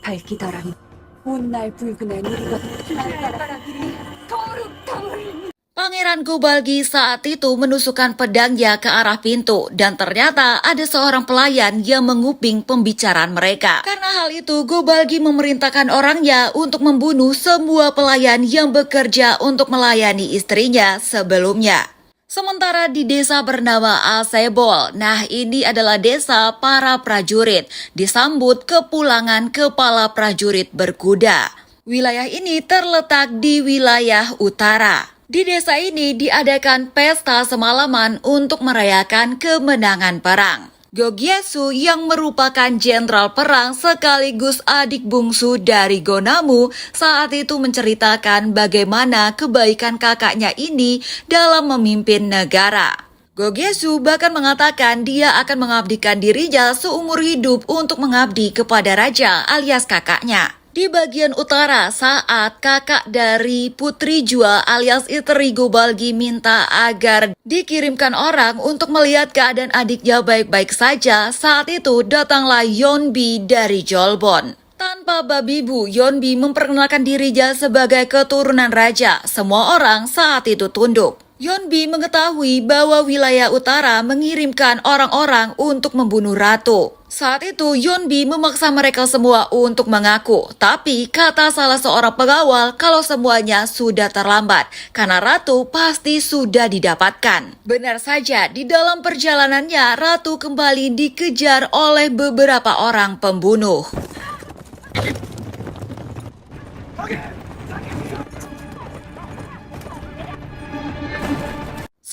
밝기더라니 온날 붉은의 누리고 날바라길이 거룩함을. Pangeran Gobalgi saat itu menusukkan pedangnya ke arah pintu dan ternyata ada seorang pelayan yang menguping pembicaraan mereka. Karena hal itu, Gobalgi memerintahkan orangnya untuk membunuh semua pelayan yang bekerja untuk melayani istrinya sebelumnya. Sementara di desa bernama Asebol, nah ini adalah desa para prajurit, disambut kepulangan kepala prajurit berkuda. Wilayah ini terletak di wilayah utara. Di desa ini diadakan pesta semalaman untuk merayakan kemenangan perang. Gogyesu yang merupakan jenderal perang sekaligus adik bungsu dari Gonamu saat itu menceritakan bagaimana kebaikan kakaknya ini dalam memimpin negara. Gogyesu bahkan mengatakan dia akan mengabdikan dirinya seumur hidup untuk mengabdi kepada raja alias kakaknya. Di bagian utara, saat kakak dari Putri Jua alias istri Gobalgi minta agar dikirimkan orang untuk melihat keadaan adiknya baik-baik saja, saat itu datanglah Yeonbi dari Jolbon. Tanpa babi bu, Yeonbi memperkenalkan dirinya sebagai keturunan raja. Semua orang saat itu tunduk. Yeonbi mengetahui bahwa wilayah utara mengirimkan orang-orang untuk membunuh ratu. Saat itu Yeonbi memaksa mereka semua untuk mengaku, tapi kata salah seorang pengawal kalau semuanya sudah terlambat karena ratu pasti sudah didapatkan. Benar saja, di dalam perjalanannya ratu kembali dikejar oleh beberapa orang pembunuh.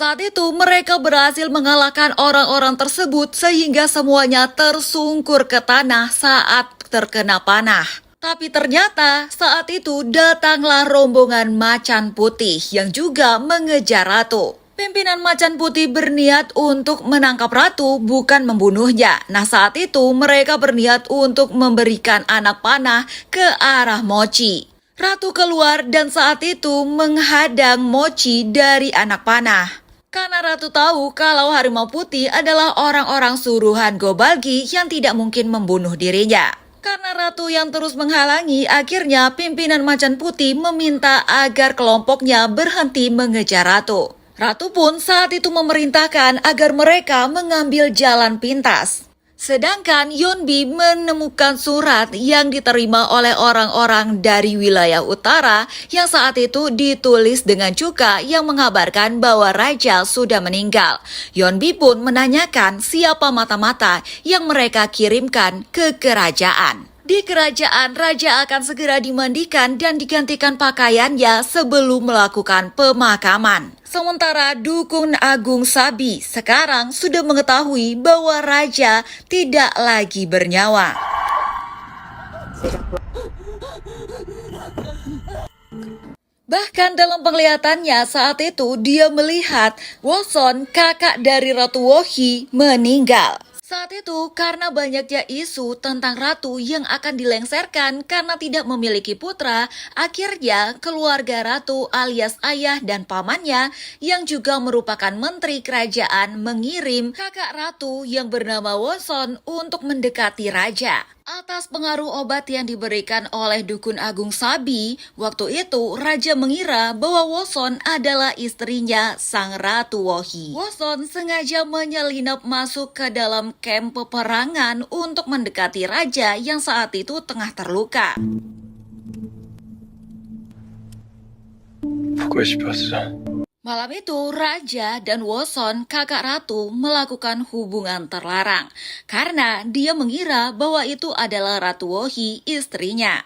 Saat itu mereka berhasil mengalahkan orang-orang tersebut sehingga semuanya tersungkur ke tanah saat terkena panah. Tapi ternyata saat itu datanglah rombongan macan putih yang juga mengejar ratu. Pimpinan macan putih berniat untuk menangkap ratu bukan membunuhnya. Nah saat itu mereka berniat untuk memberikan anak panah ke arah Mochi. Ratu keluar dan saat itu menghadang Mochi dari anak panah. Karena ratu tahu kalau harimau putih adalah orang-orang suruhan Gobalgi yang tidak mungkin membunuh dirinya. Karena ratu yang terus menghalangi, akhirnya pimpinan macan putih meminta agar kelompoknya berhenti mengejar ratu. Ratu pun saat itu memerintahkan agar mereka mengambil jalan pintas. Sedangkan Yeonbi menemukan surat yang diterima oleh orang-orang dari wilayah utara yang saat itu ditulis dengan cuka yang mengabarkan bahwa raja sudah meninggal. Yeonbi pun menanyakan siapa mata-mata yang mereka kirimkan ke kerajaan. Di kerajaan, raja akan segera dimandikan dan digantikan pakaiannya sebelum melakukan pemakaman. Sementara Dukun Agung Sabi sekarang sudah mengetahui bahwa raja tidak lagi bernyawa. Bahkan dalam penglihatannya saat itu dia melihat Woson, kakak dari Ratu Wohee, meninggal. Saat itu karena banyaknya isu tentang ratu yang akan dilengsarkan karena tidak memiliki putra, akhirnya keluarga ratu alias ayah dan pamannya yang juga merupakan menteri kerajaan mengirim kakak ratu yang bernama Woson untuk mendekati raja. Atas pengaruh obat yang diberikan oleh Dukun Agung Sabi, waktu itu raja mengira bahwa Woson adalah istrinya sang Ratu Wohee. Woson sengaja menyelinap masuk ke dalam kamp peperangan untuk mendekati raja yang saat itu tengah terluka. 보고 싶었어. Malam itu, Raja dan Woson, kakak ratu, melakukan hubungan terlarang karena dia mengira bahwa itu adalah Ratu Wohee, istrinya.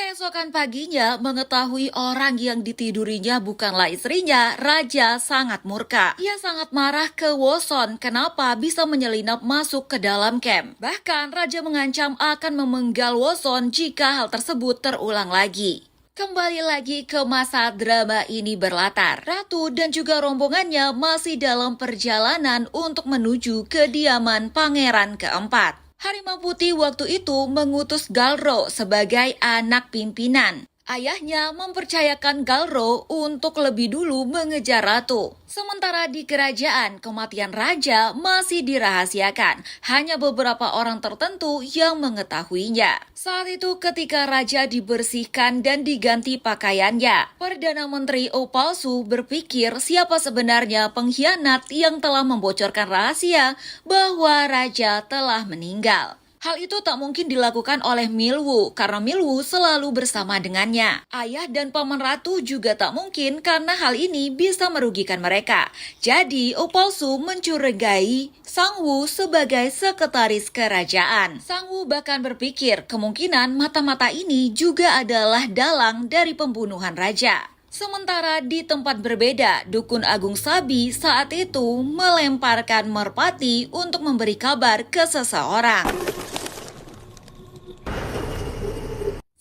Keesokan paginya, mengetahui orang yang ditidurinya bukanlah istrinya, Raja sangat murka. Ia sangat marah ke Woson kenapa bisa menyelinap masuk ke dalam camp. Bahkan Raja mengancam akan memenggal Woson jika hal tersebut terulang lagi. Kembali lagi ke masa drama ini berlatar. Ratu dan juga rombongannya masih dalam perjalanan untuk menuju kediaman pangeran keempat. Harimau Putih waktu itu mengutus Galro sebagai anak pimpinan. Ayahnya mempercayakan Galro untuk lebih dulu mengejar ratu. Sementara di kerajaan, kematian raja masih dirahasiakan. Hanya beberapa orang tertentu yang mengetahuinya. Saat itu ketika raja dibersihkan dan diganti pakaiannya, Perdana Menteri Oh Palsu berpikir siapa sebenarnya pengkhianat yang telah membocorkan rahasia bahwa raja telah meninggal. Hal itu tak mungkin dilakukan oleh Milwoo karena Milwoo selalu bersama dengannya. Ayah dan paman ratu juga tak mungkin karena hal ini bisa merugikan mereka. Jadi, Oh Palsu mencurigai Sang-woo sebagai sekretaris kerajaan. Sang-woo bahkan berpikir kemungkinan mata-mata ini juga adalah dalang dari pembunuhan raja. Sementara di tempat berbeda, Dukun Agung Sabi saat itu melemparkan merpati untuk memberi kabar ke seseorang.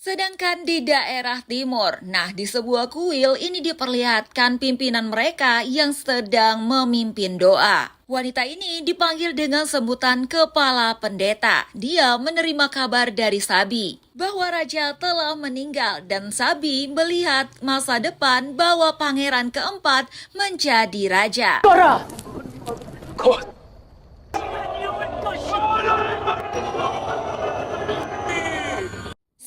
Sedangkan di daerah timur, di sebuah kuil ini diperlihatkan pimpinan mereka yang sedang memimpin doa. Wanita ini dipanggil dengan sebutan kepala pendeta. Dia menerima kabar dari Sabi bahwa raja telah meninggal dan Sabi melihat masa depan bahwa pangeran keempat menjadi raja.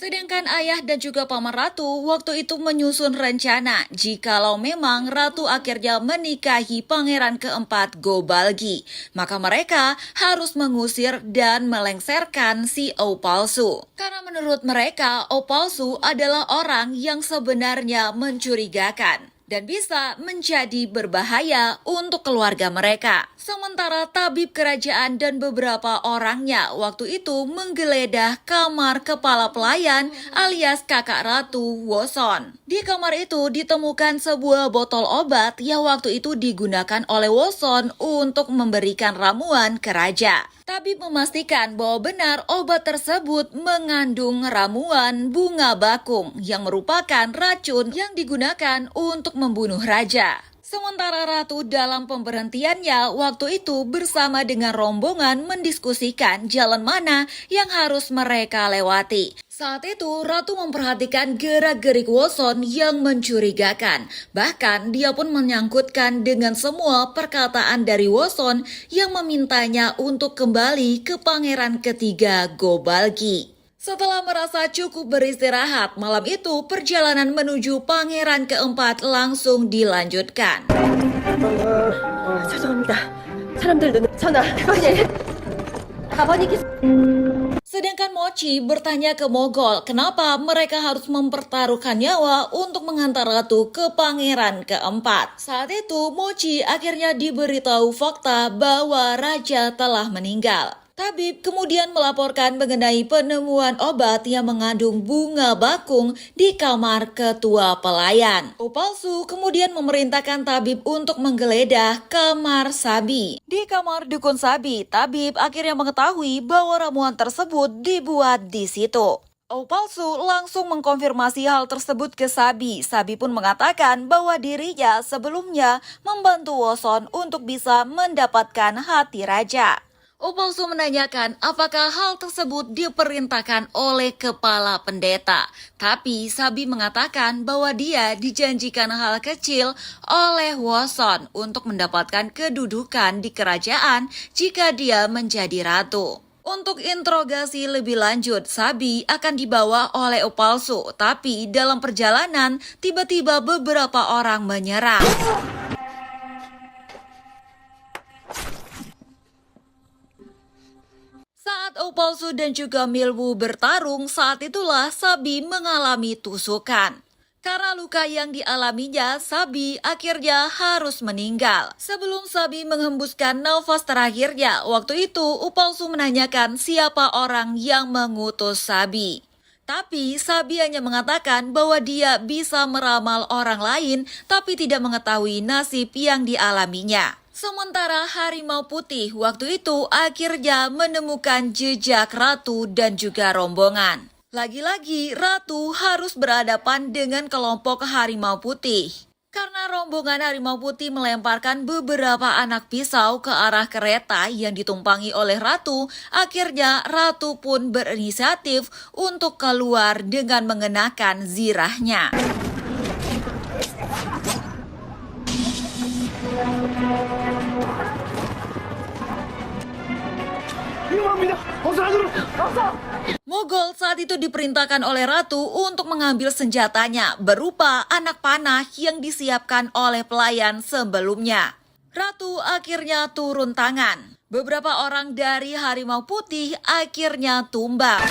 Sedangkan ayah dan juga paman ratu waktu itu menyusun rencana jikalau memang ratu akhirnya menikahi pangeran keempat Gobalgi, maka mereka harus mengusir dan melengsarkan si Oh Palsu. Karena menurut mereka Oh Palsu adalah orang yang sebenarnya mencurigakan dan bisa menjadi berbahaya untuk keluarga mereka. Sementara tabib kerajaan dan beberapa orangnya waktu itu menggeledah kamar kepala pelayan alias kakak ratu Woson. Di kamar itu ditemukan sebuah botol obat yang waktu itu digunakan oleh Woson untuk memberikan ramuan ke raja. Tabib memastikan bahwa benar obat tersebut mengandung ramuan bunga bakung yang merupakan racun yang digunakan untuk membunuh raja. Sementara ratu dalam pemberhentiannya waktu itu bersama dengan rombongan mendiskusikan jalan mana yang harus mereka lewati. Saat itu ratu memperhatikan gerak-gerik Woson yang mencurigakan. Bahkan dia pun menyangkutkan dengan semua perkataan dari Woson yang memintanya untuk kembali ke pangeran ketiga Gobalgi. Setelah merasa cukup beristirahat, malam itu perjalanan menuju pangeran keempat langsung dilanjutkan. 죄송합니다. 사람들도 전화 그거니 가만히 계세요. Sedangkan Mochi bertanya ke Mogol kenapa mereka harus mempertaruhkan nyawa untuk mengantar ratu ke pangeran keempat. Saat itu Mochi akhirnya diberitahu fakta bahwa raja telah meninggal. Tabib kemudian melaporkan mengenai penemuan obat yang mengandung bunga bakung di kamar ketua pelayan. Opalsu kemudian memerintahkan tabib untuk menggeledah kamar Sabi. Di kamar dukun Sabi, tabib akhirnya mengetahui bahwa ramuan tersebut dibuat di situ. Opalsu langsung mengkonfirmasi hal tersebut ke Sabi. Sabi pun mengatakan bahwa dirinya sebelumnya membantu Woson untuk bisa mendapatkan hati raja. Opalsu menanyakan apakah hal tersebut diperintahkan oleh kepala pendeta. Tapi Sabi mengatakan bahwa dia dijanjikan hal kecil oleh Woson untuk mendapatkan kedudukan di kerajaan jika dia menjadi ratu. Untuk interogasi lebih lanjut, Sabi akan dibawa oleh Opalsu. Tapi dalam perjalanan, tiba-tiba beberapa orang menyerang. Saat Opalsu dan juga Milwu bertarung, saat itulah Sabi mengalami tusukan. Karena luka yang dialaminya, Sabi akhirnya harus meninggal. Sebelum Sabi menghembuskan nafas terakhirnya, waktu itu Opalsu menanyakan siapa orang yang mengutus Sabi. Tapi Sabi hanya mengatakan bahwa dia bisa meramal orang lain, tapi tidak mengetahui nasib yang dialaminya. Sementara harimau putih waktu itu akhirnya menemukan jejak ratu dan juga rombongan. Lagi-lagi ratu harus berhadapan dengan kelompok harimau putih. Karena rombongan harimau putih melemparkan beberapa anak pisau ke arah kereta yang ditumpangi oleh ratu, akhirnya ratu pun berinisiatif untuk keluar dengan mengenakan zirahnya. Mogol saat itu diperintahkan oleh ratu untuk mengambil senjatanya berupa anak panah yang disiapkan oleh pelayan sebelumnya. Ratu akhirnya turun tangan. Beberapa orang dari harimau putih akhirnya tumbang.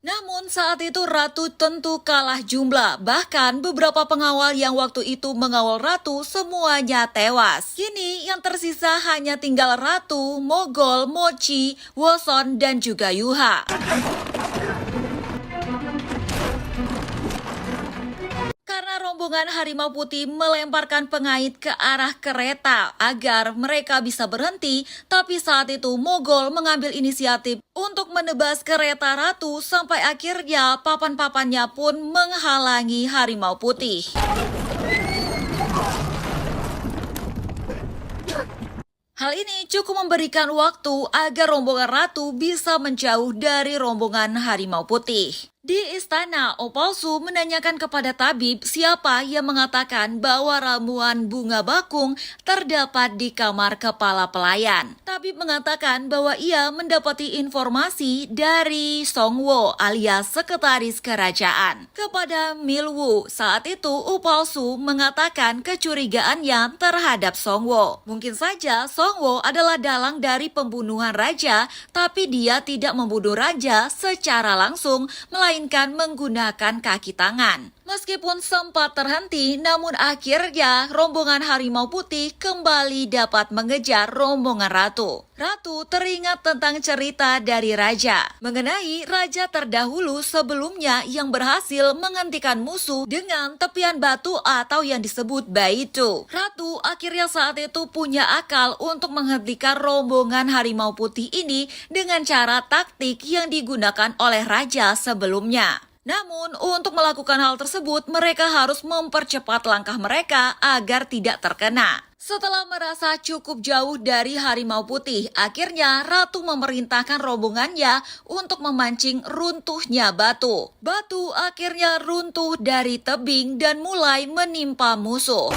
Namun saat itu ratu tentu kalah jumlah. Bahkan beberapa pengawal yang waktu itu mengawal ratu semuanya tewas. Kini yang tersisa hanya tinggal ratu, Mogol, Mochi, Woson, dan juga Yuha. Karena rombongan harimau putih melemparkan pengait ke arah kereta agar mereka bisa berhenti, tapi saat itu Mogol mengambil inisiatif untuk menebas kereta ratu sampai akhirnya papan-papannya pun menghalangi harimau putih. Hal ini cukup memberikan waktu agar rombongan ratu bisa menjauh dari rombongan harimau putih. Di istana, Opalsu menanyakan kepada tabib siapa yang mengatakan bahwa ramuan bunga bakung terdapat di kamar kepala pelayan. Tabib mengatakan bahwa ia mendapati informasi dari Songwo alias sekretaris kerajaan. Kepada Milwu, saat itu Opalsu mengatakan kecurigaannya terhadap Songwo. Mungkin saja Songwo adalah dalang dari pembunuhan raja, tapi dia tidak membunuh raja secara langsung, melainkan menggunakan kaki tangan. Meskipun sempat terhenti, namun akhirnya rombongan harimau putih kembali dapat mengejar rombongan ratu. Ratu teringat tentang cerita dari raja mengenai raja terdahulu sebelumnya yang berhasil menghentikan musuh dengan tepian batu atau yang disebut baitu. Ratu akhirnya saat itu punya akal untuk menghentikan rombongan harimau putih ini dengan cara taktik yang digunakan oleh raja sebelumnya. Namun, untuk melakukan hal tersebut, mereka harus mempercepat langkah mereka agar tidak terkena. Setelah merasa cukup jauh dari harimau putih, akhirnya Ratu memerintahkan rombongannya untuk memancing runtuhnya batu. Batu akhirnya runtuh dari tebing dan mulai menimpa musuh.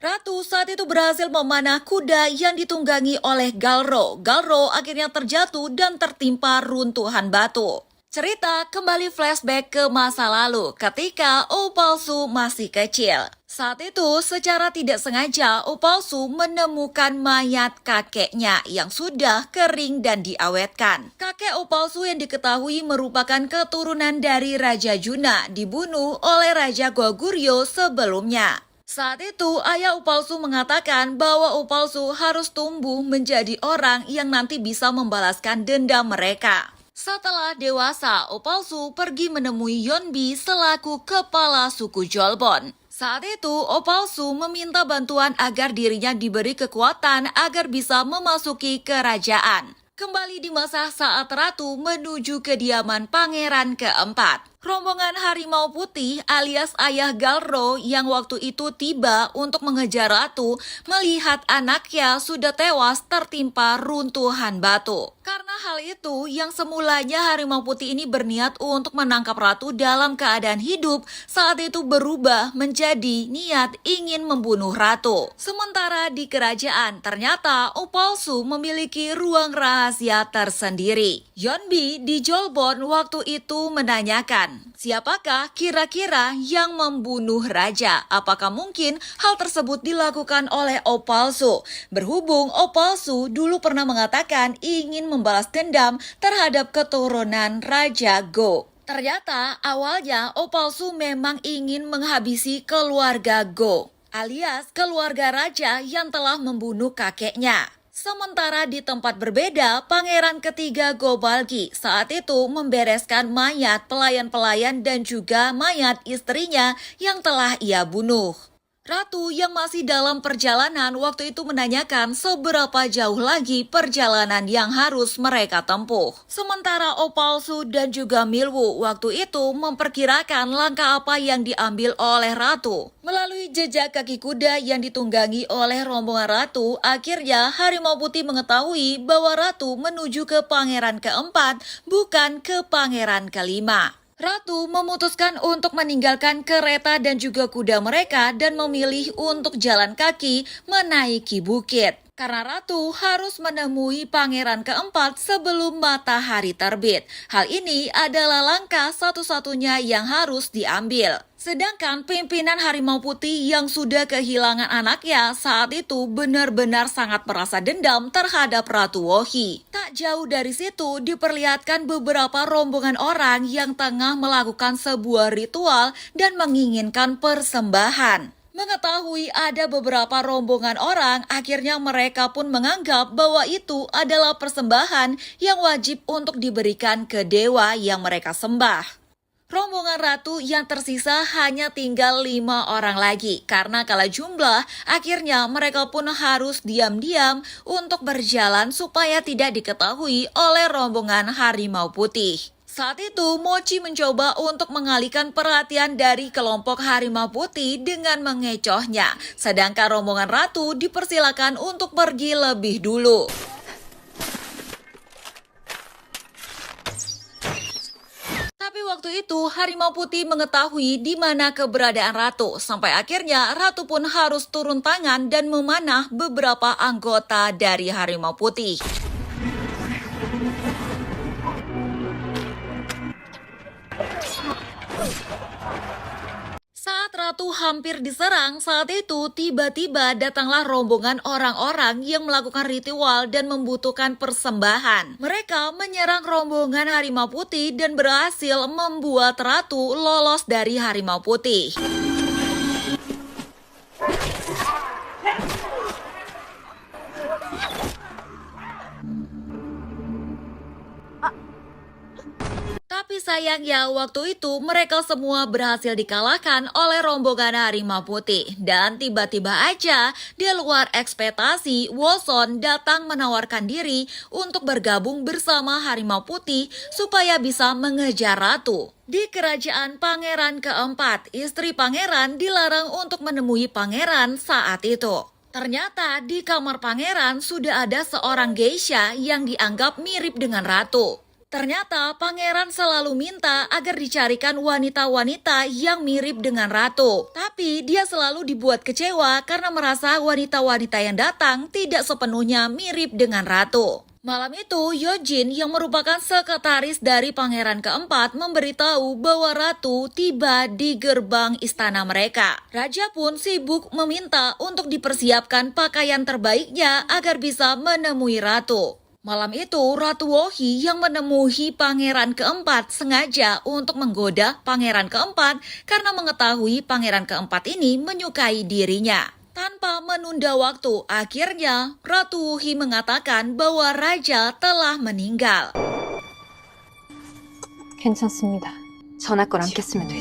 Ratu saat itu berhasil memanah kuda yang ditunggangi oleh Galro. Galro akhirnya terjatuh dan tertimpa runtuhan batu. Cerita kembali flashback ke masa lalu ketika O Palsu masih kecil. Saat itu secara tidak sengaja O Palsu menemukan mayat kakeknya yang sudah kering dan diawetkan. Kakek O Palsu yang diketahui merupakan keturunan dari Raja Juna dibunuh oleh Raja Goguryeo sebelumnya. Saat itu, ayah O Palsu mengatakan bahwa O Palsu harus tumbuh menjadi orang yang nanti bisa membalaskan dendam mereka. Setelah dewasa, O Palsu pergi menemui Yeonbi selaku kepala suku Jolbon. Saat itu, O Palsu meminta bantuan agar dirinya diberi kekuatan agar bisa memasuki kerajaan. Kembali di masa saat Ratu menuju kediaman pangeran keempat. Rombongan Harimau Putih alias ayah Galro yang waktu itu tiba untuk mengejar Ratu melihat anaknya sudah tewas tertimpa runtuhan batu. Karena hal itu, yang semulanya Harimau Putih ini berniat untuk menangkap Ratu dalam keadaan hidup, saat itu berubah menjadi niat ingin membunuh Ratu. Sementara di kerajaan, ternyata O Palsu memiliki ruang rahasia tersendiri. Yeonbi di Jolbon waktu itu menanyakan, siapakah kira-kira yang membunuh raja? Apakah mungkin hal tersebut dilakukan oleh O Palsu? Berhubung O Palsu dulu pernah mengatakan ingin membalas dendam terhadap keturunan Raja Go. Ternyata awalnya O Palsu memang ingin menghabisi keluarga Go, alias keluarga raja yang telah membunuh kakeknya. Sementara di tempat berbeda, pangeran ketiga Gobalgi saat itu membereskan mayat pelayan-pelayan dan juga mayat istrinya yang telah ia bunuh. Ratu yang masih dalam perjalanan waktu itu menanyakan seberapa jauh lagi perjalanan yang harus mereka tempuh. Sementara O Palsu dan juga Milwoo waktu itu memperkirakan langkah apa yang diambil oleh Ratu. Melalui jejak kaki kuda yang ditunggangi oleh rombongan Ratu, akhirnya Harimau Putih mengetahui bahwa Ratu menuju ke pangeran keempat, bukan ke pangeran kelima. Ratu memutuskan untuk meninggalkan kereta dan juga kuda mereka dan memilih untuk jalan kaki menaiki bukit. Karena Ratu harus menemui pangeran keempat sebelum matahari terbit. Hal ini adalah langkah satu-satunya yang harus diambil. Sedangkan pimpinan Harimau Putih yang sudah kehilangan anaknya saat itu benar-benar sangat merasa dendam terhadap Ratu Wohi. Tak jauh dari situ diperlihatkan beberapa rombongan orang yang tengah melakukan sebuah ritual dan menginginkan persembahan. Mengetahui ada beberapa rombongan orang, akhirnya mereka pun menganggap bahwa itu adalah persembahan yang wajib untuk diberikan ke dewa yang mereka sembah. Rombongan Ratu yang tersisa hanya tinggal 5 orang lagi. Karena kalah jumlah, akhirnya mereka pun harus diam-diam untuk berjalan supaya tidak diketahui oleh rombongan Harimau Putih. Saat itu, Mochi mencoba untuk mengalihkan perhatian dari kelompok Harimau Putih dengan mengecohnya. Sedangkan rombongan Ratu dipersilakan untuk pergi lebih dulu. Tapi waktu itu, Harimau Putih mengetahui di mana keberadaan Ratu. Sampai akhirnya, Ratu pun harus turun tangan dan memanah beberapa anggota dari Harimau Putih. Saat Ratu hampir diserang, saat itu tiba-tiba datanglah rombongan orang-orang yang melakukan ritual dan membutuhkan persembahan. Mereka menyerang rombongan Harimau Putih dan berhasil membuat Ratu lolos dari Harimau Putih. Tapi sayangnya waktu itu mereka semua berhasil dikalahkan oleh rombongan Harimau Putih. Dan tiba-tiba aja di luar ekspektasi, Woson datang menawarkan diri untuk bergabung bersama Harimau Putih supaya bisa mengejar Ratu. Di kerajaan pangeran keempat, istri pangeran dilarang untuk menemui pangeran saat itu. Ternyata di kamar pangeran sudah ada seorang geisha yang dianggap mirip dengan Ratu. Ternyata pangeran selalu minta agar dicarikan wanita-wanita yang mirip dengan ratu. Tapi dia selalu dibuat kecewa karena merasa wanita-wanita yang datang tidak sepenuhnya mirip dengan ratu. Malam itu, Yojin yang merupakan sekretaris dari pangeran keempat memberitahu bahwa ratu tiba di gerbang istana mereka. Raja pun sibuk meminta untuk dipersiapkan pakaian terbaiknya agar bisa menemui ratu. Malam itu, Ratu Wohi yang menemui pangeran keempat sengaja untuk menggoda pangeran keempat karena mengetahui pangeran keempat ini menyukai dirinya. Tanpa menunda waktu, akhirnya Ratu Wohi mengatakan bahwa raja telah meninggal. 괜찮습니다. 전하 걸 안겠으면 돼.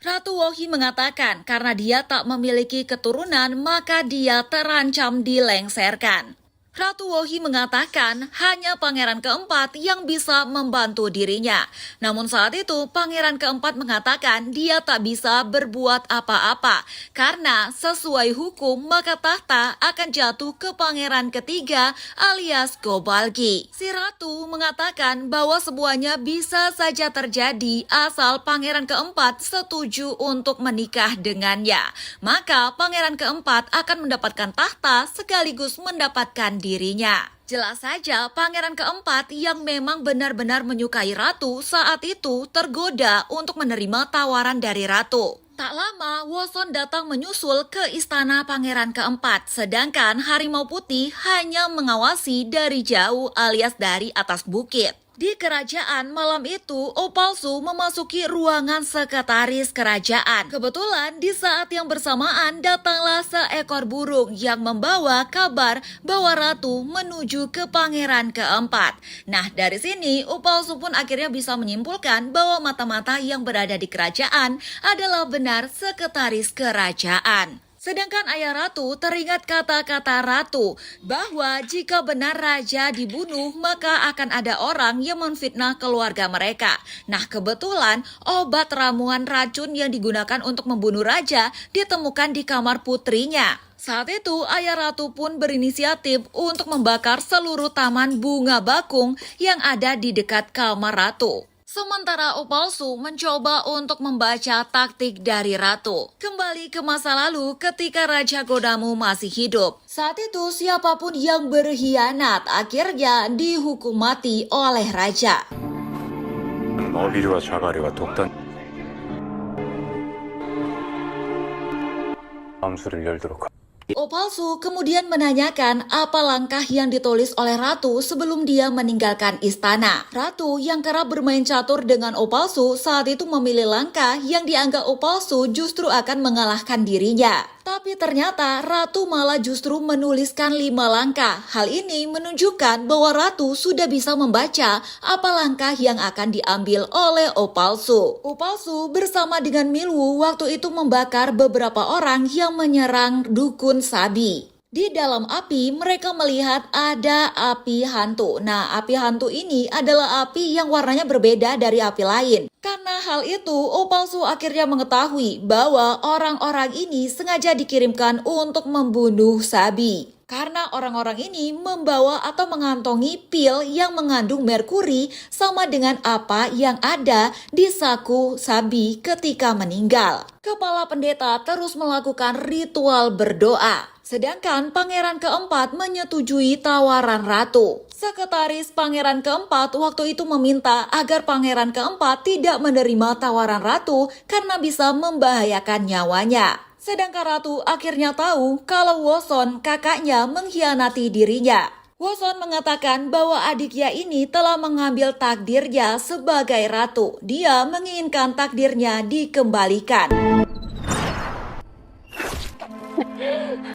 Ratu Wohi mengatakan karena dia tak memiliki keturunan maka dia terancam dilengsarkan. Ratu Wohi mengatakan hanya pangeran keempat yang bisa membantu dirinya. Namun saat itu pangeran keempat mengatakan dia tak bisa berbuat apa-apa karena sesuai hukum maka tahta akan jatuh ke pangeran ketiga alias Gobalgi. Si ratu mengatakan bahwa semuanya bisa saja terjadi asal pangeran keempat setuju untuk menikah dengannya. Maka pangeran keempat akan mendapatkan tahta sekaligus mendapatkan dirinya. Jelas saja pangeran keempat yang memang benar-benar menyukai ratu saat itu tergoda untuk menerima tawaran dari ratu. Tak lama, Woson datang menyusul ke istana pangeran keempat, sedangkan Harimau Putih hanya mengawasi dari jauh alias dari atas bukit. Di kerajaan malam itu, Opalsu memasuki ruangan sekretaris kerajaan. Kebetulan di saat yang bersamaan datanglah seekor burung yang membawa kabar bahwa ratu menuju ke pangeran keempat. Nah, dari sini Opalsu pun akhirnya bisa menyimpulkan bahwa mata-mata yang berada di kerajaan adalah benar sekretaris kerajaan. Sedangkan ayah ratu teringat kata-kata ratu bahwa jika benar raja dibunuh maka akan ada orang yang memfitnah keluarga mereka. Nah, kebetulan obat ramuan racun yang digunakan untuk membunuh raja ditemukan di kamar putrinya. Saat itu ayah ratu pun berinisiatif untuk membakar seluruh taman bunga bakung yang ada di dekat kamar ratu. Sementara Opalsu mencoba untuk membaca taktik dari ratu. Kembali ke masa lalu ketika Raja Godamu masih hidup. Saat itu siapapun yang berkhianat akhirnya dihukum mati oleh raja. 어비류와 자가류가 독단 암수를 열도록 Opalsu kemudian menanyakan apa langkah yang ditulis oleh ratu sebelum dia meninggalkan istana. Ratu yang kerap bermain catur dengan Opalsu saat itu memilih langkah yang dianggap Opalsu justru akan mengalahkan dirinya. Tapi ternyata ratu malah justru menuliskan 5 langkah. Hal ini menunjukkan bahwa ratu sudah bisa membaca apa langkah yang akan diambil oleh Opalsu. Opalsu bersama dengan Milwu waktu itu membakar beberapa orang yang menyerang dukun Sabi. Di dalam api mereka melihat ada api hantu. Nah, api hantu ini adalah api yang warnanya berbeda dari api lain. Karena hal itu, Opalsu akhirnya mengetahui bahwa orang-orang ini sengaja dikirimkan untuk membunuh Sabi. Karena orang-orang ini membawa atau mengantongi pil yang mengandung merkuri sama dengan apa yang ada di saku Sabi ketika meninggal. Kepala pendeta terus melakukan ritual berdoa. Sedangkan pangeran keempat menyetujui tawaran ratu. Sekretaris pangeran keempat waktu itu meminta agar pangeran keempat tidak menerima tawaran ratu karena bisa membahayakan nyawanya. Sedangkan ratu akhirnya tahu kalau Woson kakaknya mengkhianati dirinya. Woson mengatakan bahwa adiknya ini telah mengambil takdirnya sebagai ratu. Dia menginginkan takdirnya dikembalikan.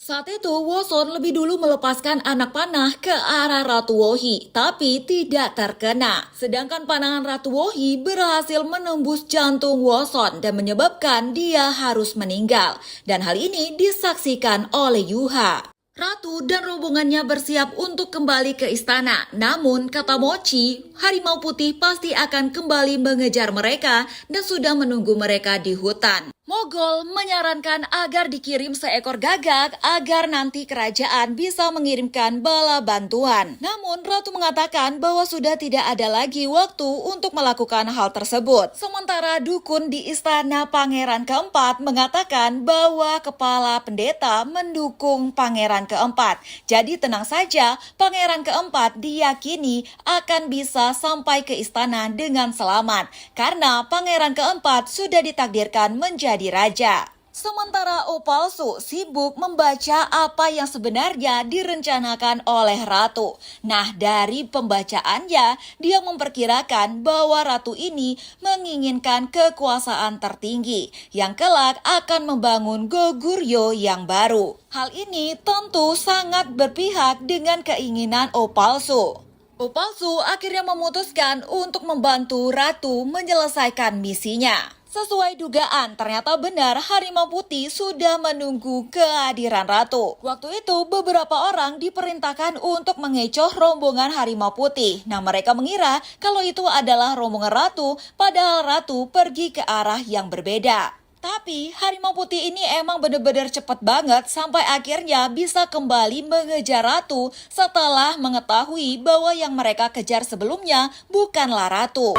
Saat itu, Woson lebih dulu melepaskan anak panah ke arah Ratu Wohi, tapi tidak terkena. Sedangkan panangan Ratu Wohi berhasil menembus jantung Woson dan menyebabkan dia harus meninggal. Dan hal ini disaksikan oleh Yuha. Ratu dan rombongannya bersiap untuk kembali ke istana. Namun, kata Mochi, Harimau Putih pasti akan kembali mengejar mereka dan sudah menunggu mereka di hutan. Mogol menyarankan agar dikirim seekor gagak agar nanti kerajaan bisa mengirimkan bala bantuan. Namun Ratu mengatakan bahwa sudah tidak ada lagi waktu untuk melakukan hal tersebut. Sementara dukun di istana Pangeran keempat mengatakan bahwa kepala pendeta mendukung Pangeran keempat. Jadi tenang saja, Pangeran keempat diyakini akan bisa sampai ke istana dengan selamat karena Pangeran keempat sudah ditakdirkan menjadi raja. Sementara O Palsu sibuk membaca apa yang sebenarnya direncanakan oleh Ratu. Nah, dari pembacaannya, dia memperkirakan bahwa Ratu ini menginginkan kekuasaan tertinggi yang kelak akan membangun Goguryeo yang baru. Hal ini tentu sangat berpihak dengan keinginan O Palsu. O Palsu akhirnya memutuskan untuk membantu Ratu menyelesaikan misinya. Sesuai dugaan, ternyata benar Harimau Putih sudah menunggu kehadiran Ratu. Waktu itu, beberapa orang diperintahkan untuk mengecoh rombongan Harimau Putih. Nah, mereka mengira kalau itu adalah rombongan Ratu, padahal Ratu pergi ke arah yang berbeda. Tapi Harimau Putih ini emang bener-bener cepet banget sampai akhirnya bisa kembali mengejar Ratu setelah mengetahui bahwa yang mereka kejar sebelumnya bukanlah Ratu.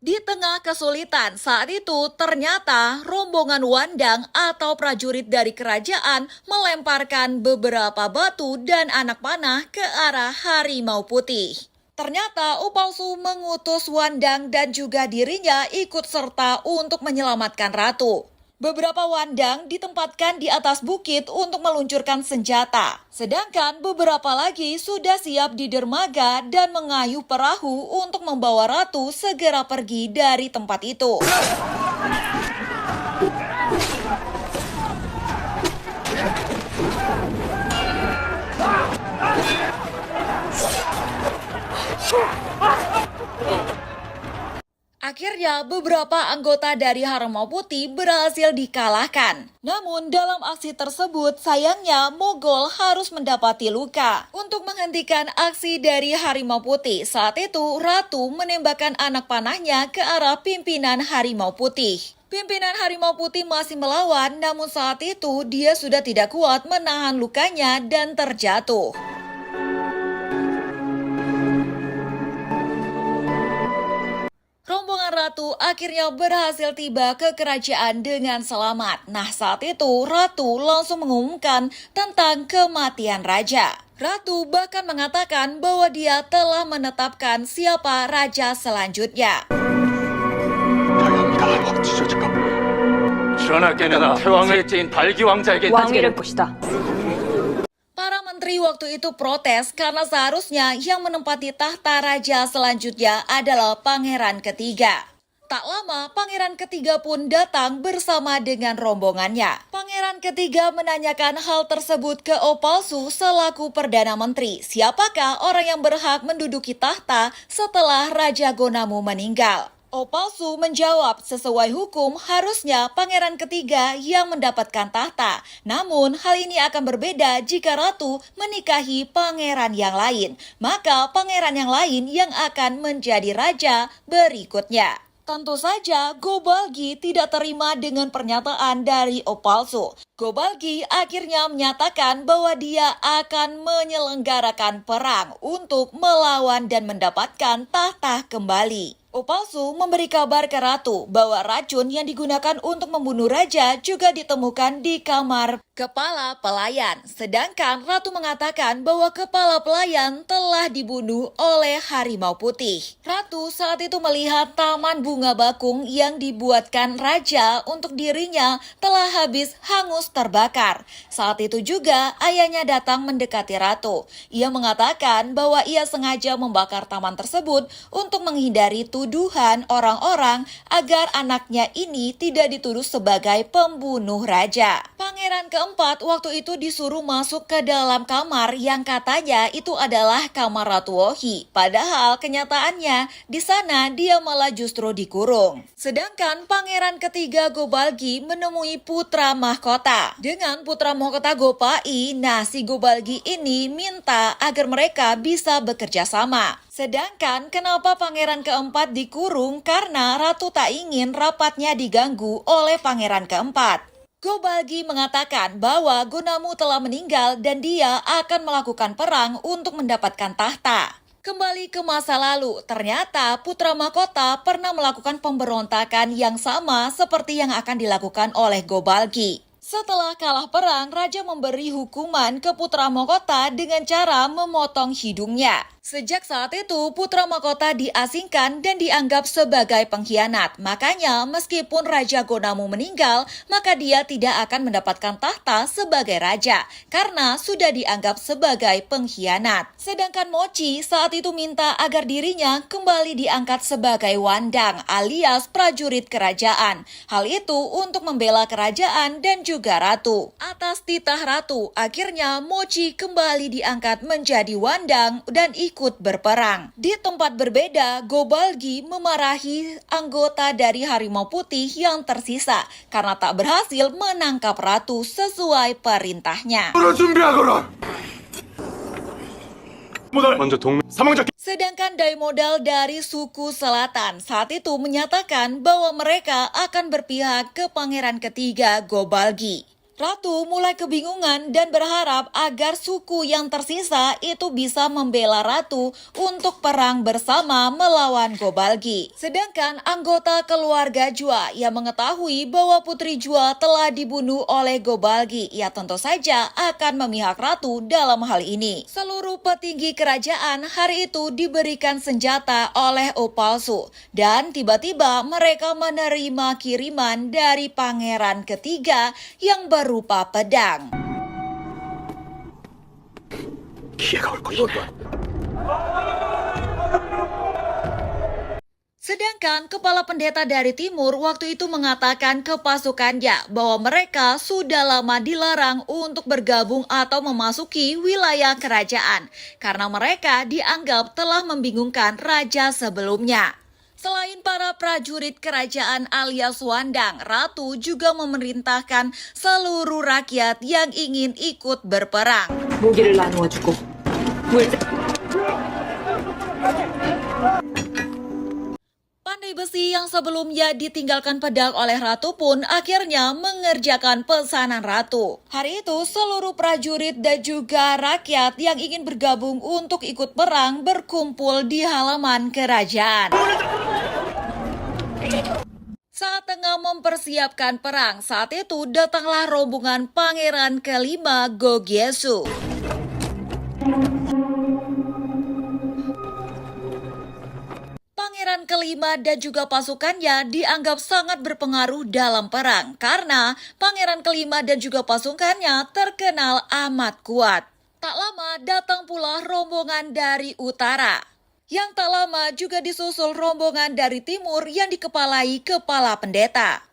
Di tengah kesulitan saat itu, ternyata rombongan Wandang atau prajurit dari kerajaan melemparkan beberapa batu dan anak panah ke arah Harimau Putih. Ternyata O Palsu mengutus Wandang dan juga dirinya ikut serta untuk menyelamatkan Ratu. Beberapa Wandang ditempatkan di atas bukit untuk meluncurkan senjata. Sedangkan beberapa lagi sudah siap di dermaga dan mengayuh perahu untuk membawa Ratu segera pergi dari tempat itu. Akhirnya beberapa anggota dari Harimau Putih berhasil dikalahkan. Namun dalam aksi tersebut sayangnya Mogol harus mendapati luka. Untuk menghentikan aksi dari Harimau Putih, saat itu Ratu menembakkan anak panahnya ke arah pimpinan Harimau Putih. Pimpinan Harimau Putih masih melawan, namun saat itu dia sudah tidak kuat menahan lukanya dan terjatuh. Rombongan Ratu akhirnya berhasil tiba ke kerajaan dengan selamat. Nah, saat itu Ratu langsung mengumumkan tentang kematian raja. Ratu bahkan mengatakan bahwa dia telah menetapkan siapa raja selanjutnya. 전하께는 태왕의 제인 발기 왕자에게 왕위를 것이다. Para menteri waktu itu protes karena seharusnya yang menempati tahta raja selanjutnya adalah pangeran ketiga. Tak lama, pangeran ketiga pun datang bersama dengan rombongannya. Pangeran ketiga menanyakan hal tersebut ke O Palsu selaku Perdana Menteri. Siapakah orang yang berhak menduduki tahta setelah Raja Gonamu meninggal? O Palsu menjawab, sesuai hukum harusnya pangeran ketiga yang mendapatkan tahta. Namun hal ini akan berbeda jika Ratu menikahi pangeran yang lain. Maka pangeran yang lain yang akan menjadi raja berikutnya. Tentu saja Gobelgi tidak terima dengan pernyataan dari O Palsu. Gobelgi akhirnya menyatakan bahwa dia akan menyelenggarakan perang untuk melawan dan mendapatkan tahta kembali. O Palsu memberi kabar ke Ratu bahwa racun yang digunakan untuk membunuh raja juga ditemukan di kamar kepala pelayan. Sedangkan Ratu mengatakan bahwa kepala pelayan telah dibunuh oleh Harimau Putih. Ratu saat itu melihat taman bunga bakung yang dibuatkan raja untuk dirinya telah habis hangus terbakar. Saat itu juga ayahnya datang mendekati Ratu. Ia mengatakan bahwa ia sengaja membakar taman tersebut untuk menghindari tuduhan orang-orang agar anaknya ini tidak dituduh sebagai pembunuh raja. Pangeran Pangeran keempat waktu itu disuruh masuk ke dalam kamar yang katanya itu adalah kamar Ratu Wohi. Padahal kenyataannya di sana dia malah justru dikurung. Sedangkan pangeran ketiga Gobalgi menemui putra mahkota. Dengan putra mahkota Gopai, nah si Gobalgi ini minta agar mereka bisa bekerja sama. Sedangkan kenapa pangeran keempat dikurung? Karena ratu tak ingin rapatnya diganggu oleh pangeran keempat. Gobalgi mengatakan bahwa Gonamu telah meninggal dan dia akan melakukan perang untuk mendapatkan tahta. Kembali ke masa lalu, ternyata putra mahkota pernah melakukan pemberontakan yang sama seperti yang akan dilakukan oleh Gobalgi. Setelah kalah perang, raja memberi hukuman ke putra mahkota dengan cara memotong hidungnya. Sejak saat itu, putra mahkota diasingkan dan dianggap sebagai pengkhianat. Makanya, meskipun Raja Gonamu meninggal, maka dia tidak akan mendapatkan tahta sebagai raja, karena sudah dianggap sebagai pengkhianat. Sedangkan Mochi saat itu minta agar dirinya kembali diangkat sebagai wandang, alias prajurit kerajaan. Hal itu untuk membela kerajaan dan juga ratu. Atas titah ratu, akhirnya Mochi kembali diangkat menjadi wandang dan ikut berperang. Di tempat berbeda, Gobalgi memarahi anggota dari Harimau Putih yang tersisa karena tak berhasil menangkap ratu sesuai perintahnya. Sedangkan Daimodal dari suku selatan saat itu menyatakan bahwa mereka akan berpihak ke pangeran ketiga Gobalgi. Ratu mulai kebingungan dan berharap agar suku yang tersisa itu bisa membela ratu untuk perang bersama melawan Gobalgi. Sedangkan anggota keluarga Jua yang mengetahui bahwa putri Jua telah dibunuh oleh Gobalgi, ia tentu saja akan memihak ratu dalam hal ini. Seluruh petinggi kerajaan hari itu diberikan senjata oleh Opalsu dan tiba-tiba mereka menerima kiriman dari pangeran ketiga yang berupa pedang. Sedangkan kepala pendeta dari timur waktu itu mengatakan ke pasukannya bahwa mereka sudah lama dilarang untuk bergabung atau memasuki wilayah kerajaan karena mereka dianggap telah membingungkan raja sebelumnya. Selain para prajurit kerajaan alias wandang, ratu juga memerintahkan seluruh rakyat yang ingin ikut berperang. 무기를 나누어 주고 Pandai besi yang sebelumnya ditinggalkan pedang oleh ratu pun akhirnya mengerjakan pesanan ratu. Hari itu seluruh prajurit dan juga rakyat yang ingin bergabung untuk ikut perang berkumpul di halaman kerajaan. Saat tengah mempersiapkan perang, saat itu datanglah rombongan pangeran kelima Gogyesu. Pangeran kelima dan juga pasukannya dianggap sangat berpengaruh dalam perang karena pangeran kelima dan juga pasukannya terkenal amat kuat. Tak lama datang pula rombongan dari utara. Yang tak lama juga disusul rombongan dari timur yang dikepalai kepala pendeta.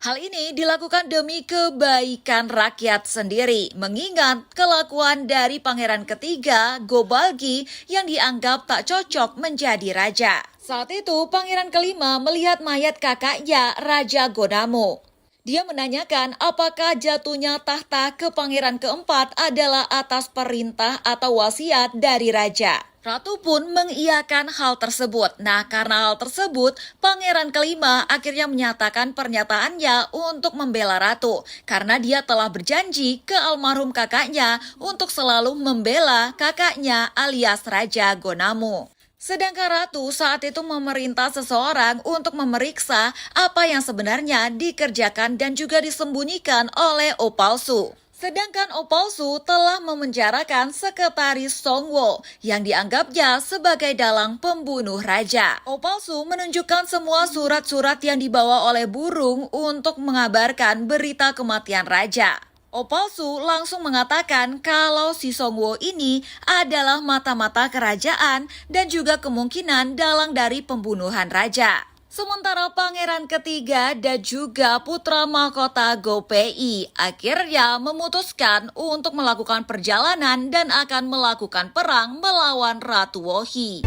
Hal ini dilakukan demi kebaikan rakyat sendiri, mengingat kelakuan dari pangeran ketiga, Gobalgi, yang dianggap tak cocok menjadi raja. Saat itu, pangeran kelima melihat mayat kakaknya, Raja Gonamu. Dia menanyakan apakah jatuhnya tahta ke pangeran keempat adalah atas perintah atau wasiat dari raja. Ratu pun mengiyakan hal tersebut. Nah, karena hal tersebut, pangeran kelima akhirnya menyatakan pernyataannya untuk membela ratu. Karena dia telah berjanji ke almarhum kakaknya untuk selalu membela kakaknya alias Raja Gonamu. Sedangkan ratu saat itu memerintah seseorang untuk memeriksa apa yang sebenarnya dikerjakan dan juga disembunyikan oleh Opalsu. Sedangkan Opalsu telah memenjarakan sekretaris Songwo yang dianggapnya sebagai dalang pembunuh raja. Opalsu menunjukkan semua surat-surat yang dibawa oleh burung untuk mengabarkan berita kematian raja. Opalsu langsung mengatakan kalau si Songwo ini adalah mata-mata kerajaan dan juga kemungkinan dalang dari pembunuhan raja. Sementara pangeran ketiga dan juga putra mahkota Go Pei akhirnya memutuskan untuk melakukan perjalanan dan akan melakukan perang melawan Ratu Wohi.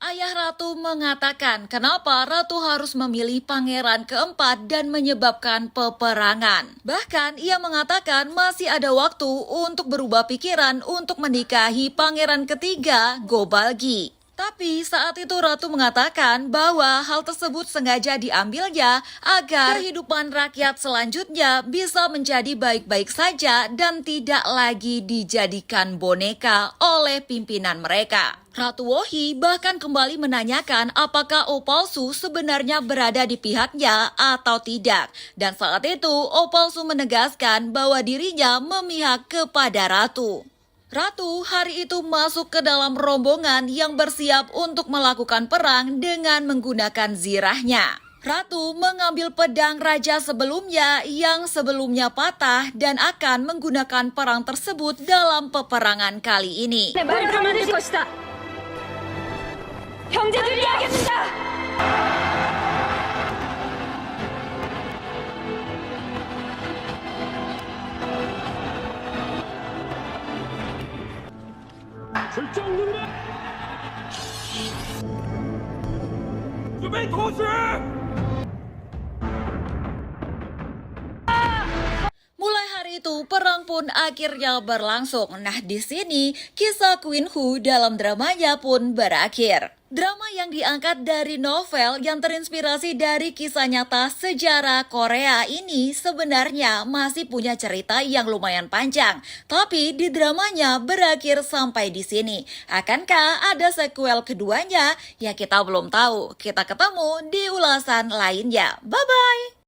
Ayah Ratu mengatakan kenapa Ratu harus memilih pangeran keempat dan menyebabkan peperangan. Bahkan ia mengatakan masih ada waktu untuk berubah pikiran untuk menikahi pangeran ketiga Go Balgi. Tapi saat itu Ratu mengatakan bahwa hal tersebut sengaja diambilnya agar kehidupan rakyat selanjutnya bisa menjadi baik-baik saja dan tidak lagi dijadikan boneka oleh pimpinan mereka. Ratu Wohi bahkan kembali menanyakan apakah Opalsu sebenarnya berada di pihaknya atau tidak. Dan saat itu Opalsu menegaskan bahwa dirinya memihak kepada Ratu. Ratu hari itu masuk ke dalam rombongan yang bersiap untuk melakukan perang dengan menggunakan zirahnya. Ratu mengambil pedang raja sebelumnya yang sebelumnya patah dan akan menggunakan perang tersebut dalam peperangan kali ini. 우리 가만둘 것이다. 형제들이 하겠다. Mulai hari itu perang pun akhirnya berlangsung. Nah, di sini kisah Queen Hu dalam dramanya pun berakhir. Drama yang diangkat dari novel yang terinspirasi dari kisah nyata sejarah Korea ini sebenarnya masih punya cerita yang lumayan panjang. Tapi di dramanya berakhir sampai di sini. Akankah ada sequel keduanya? Ya kita belum tahu. Kita ketemu di ulasan lainnya. Bye-bye!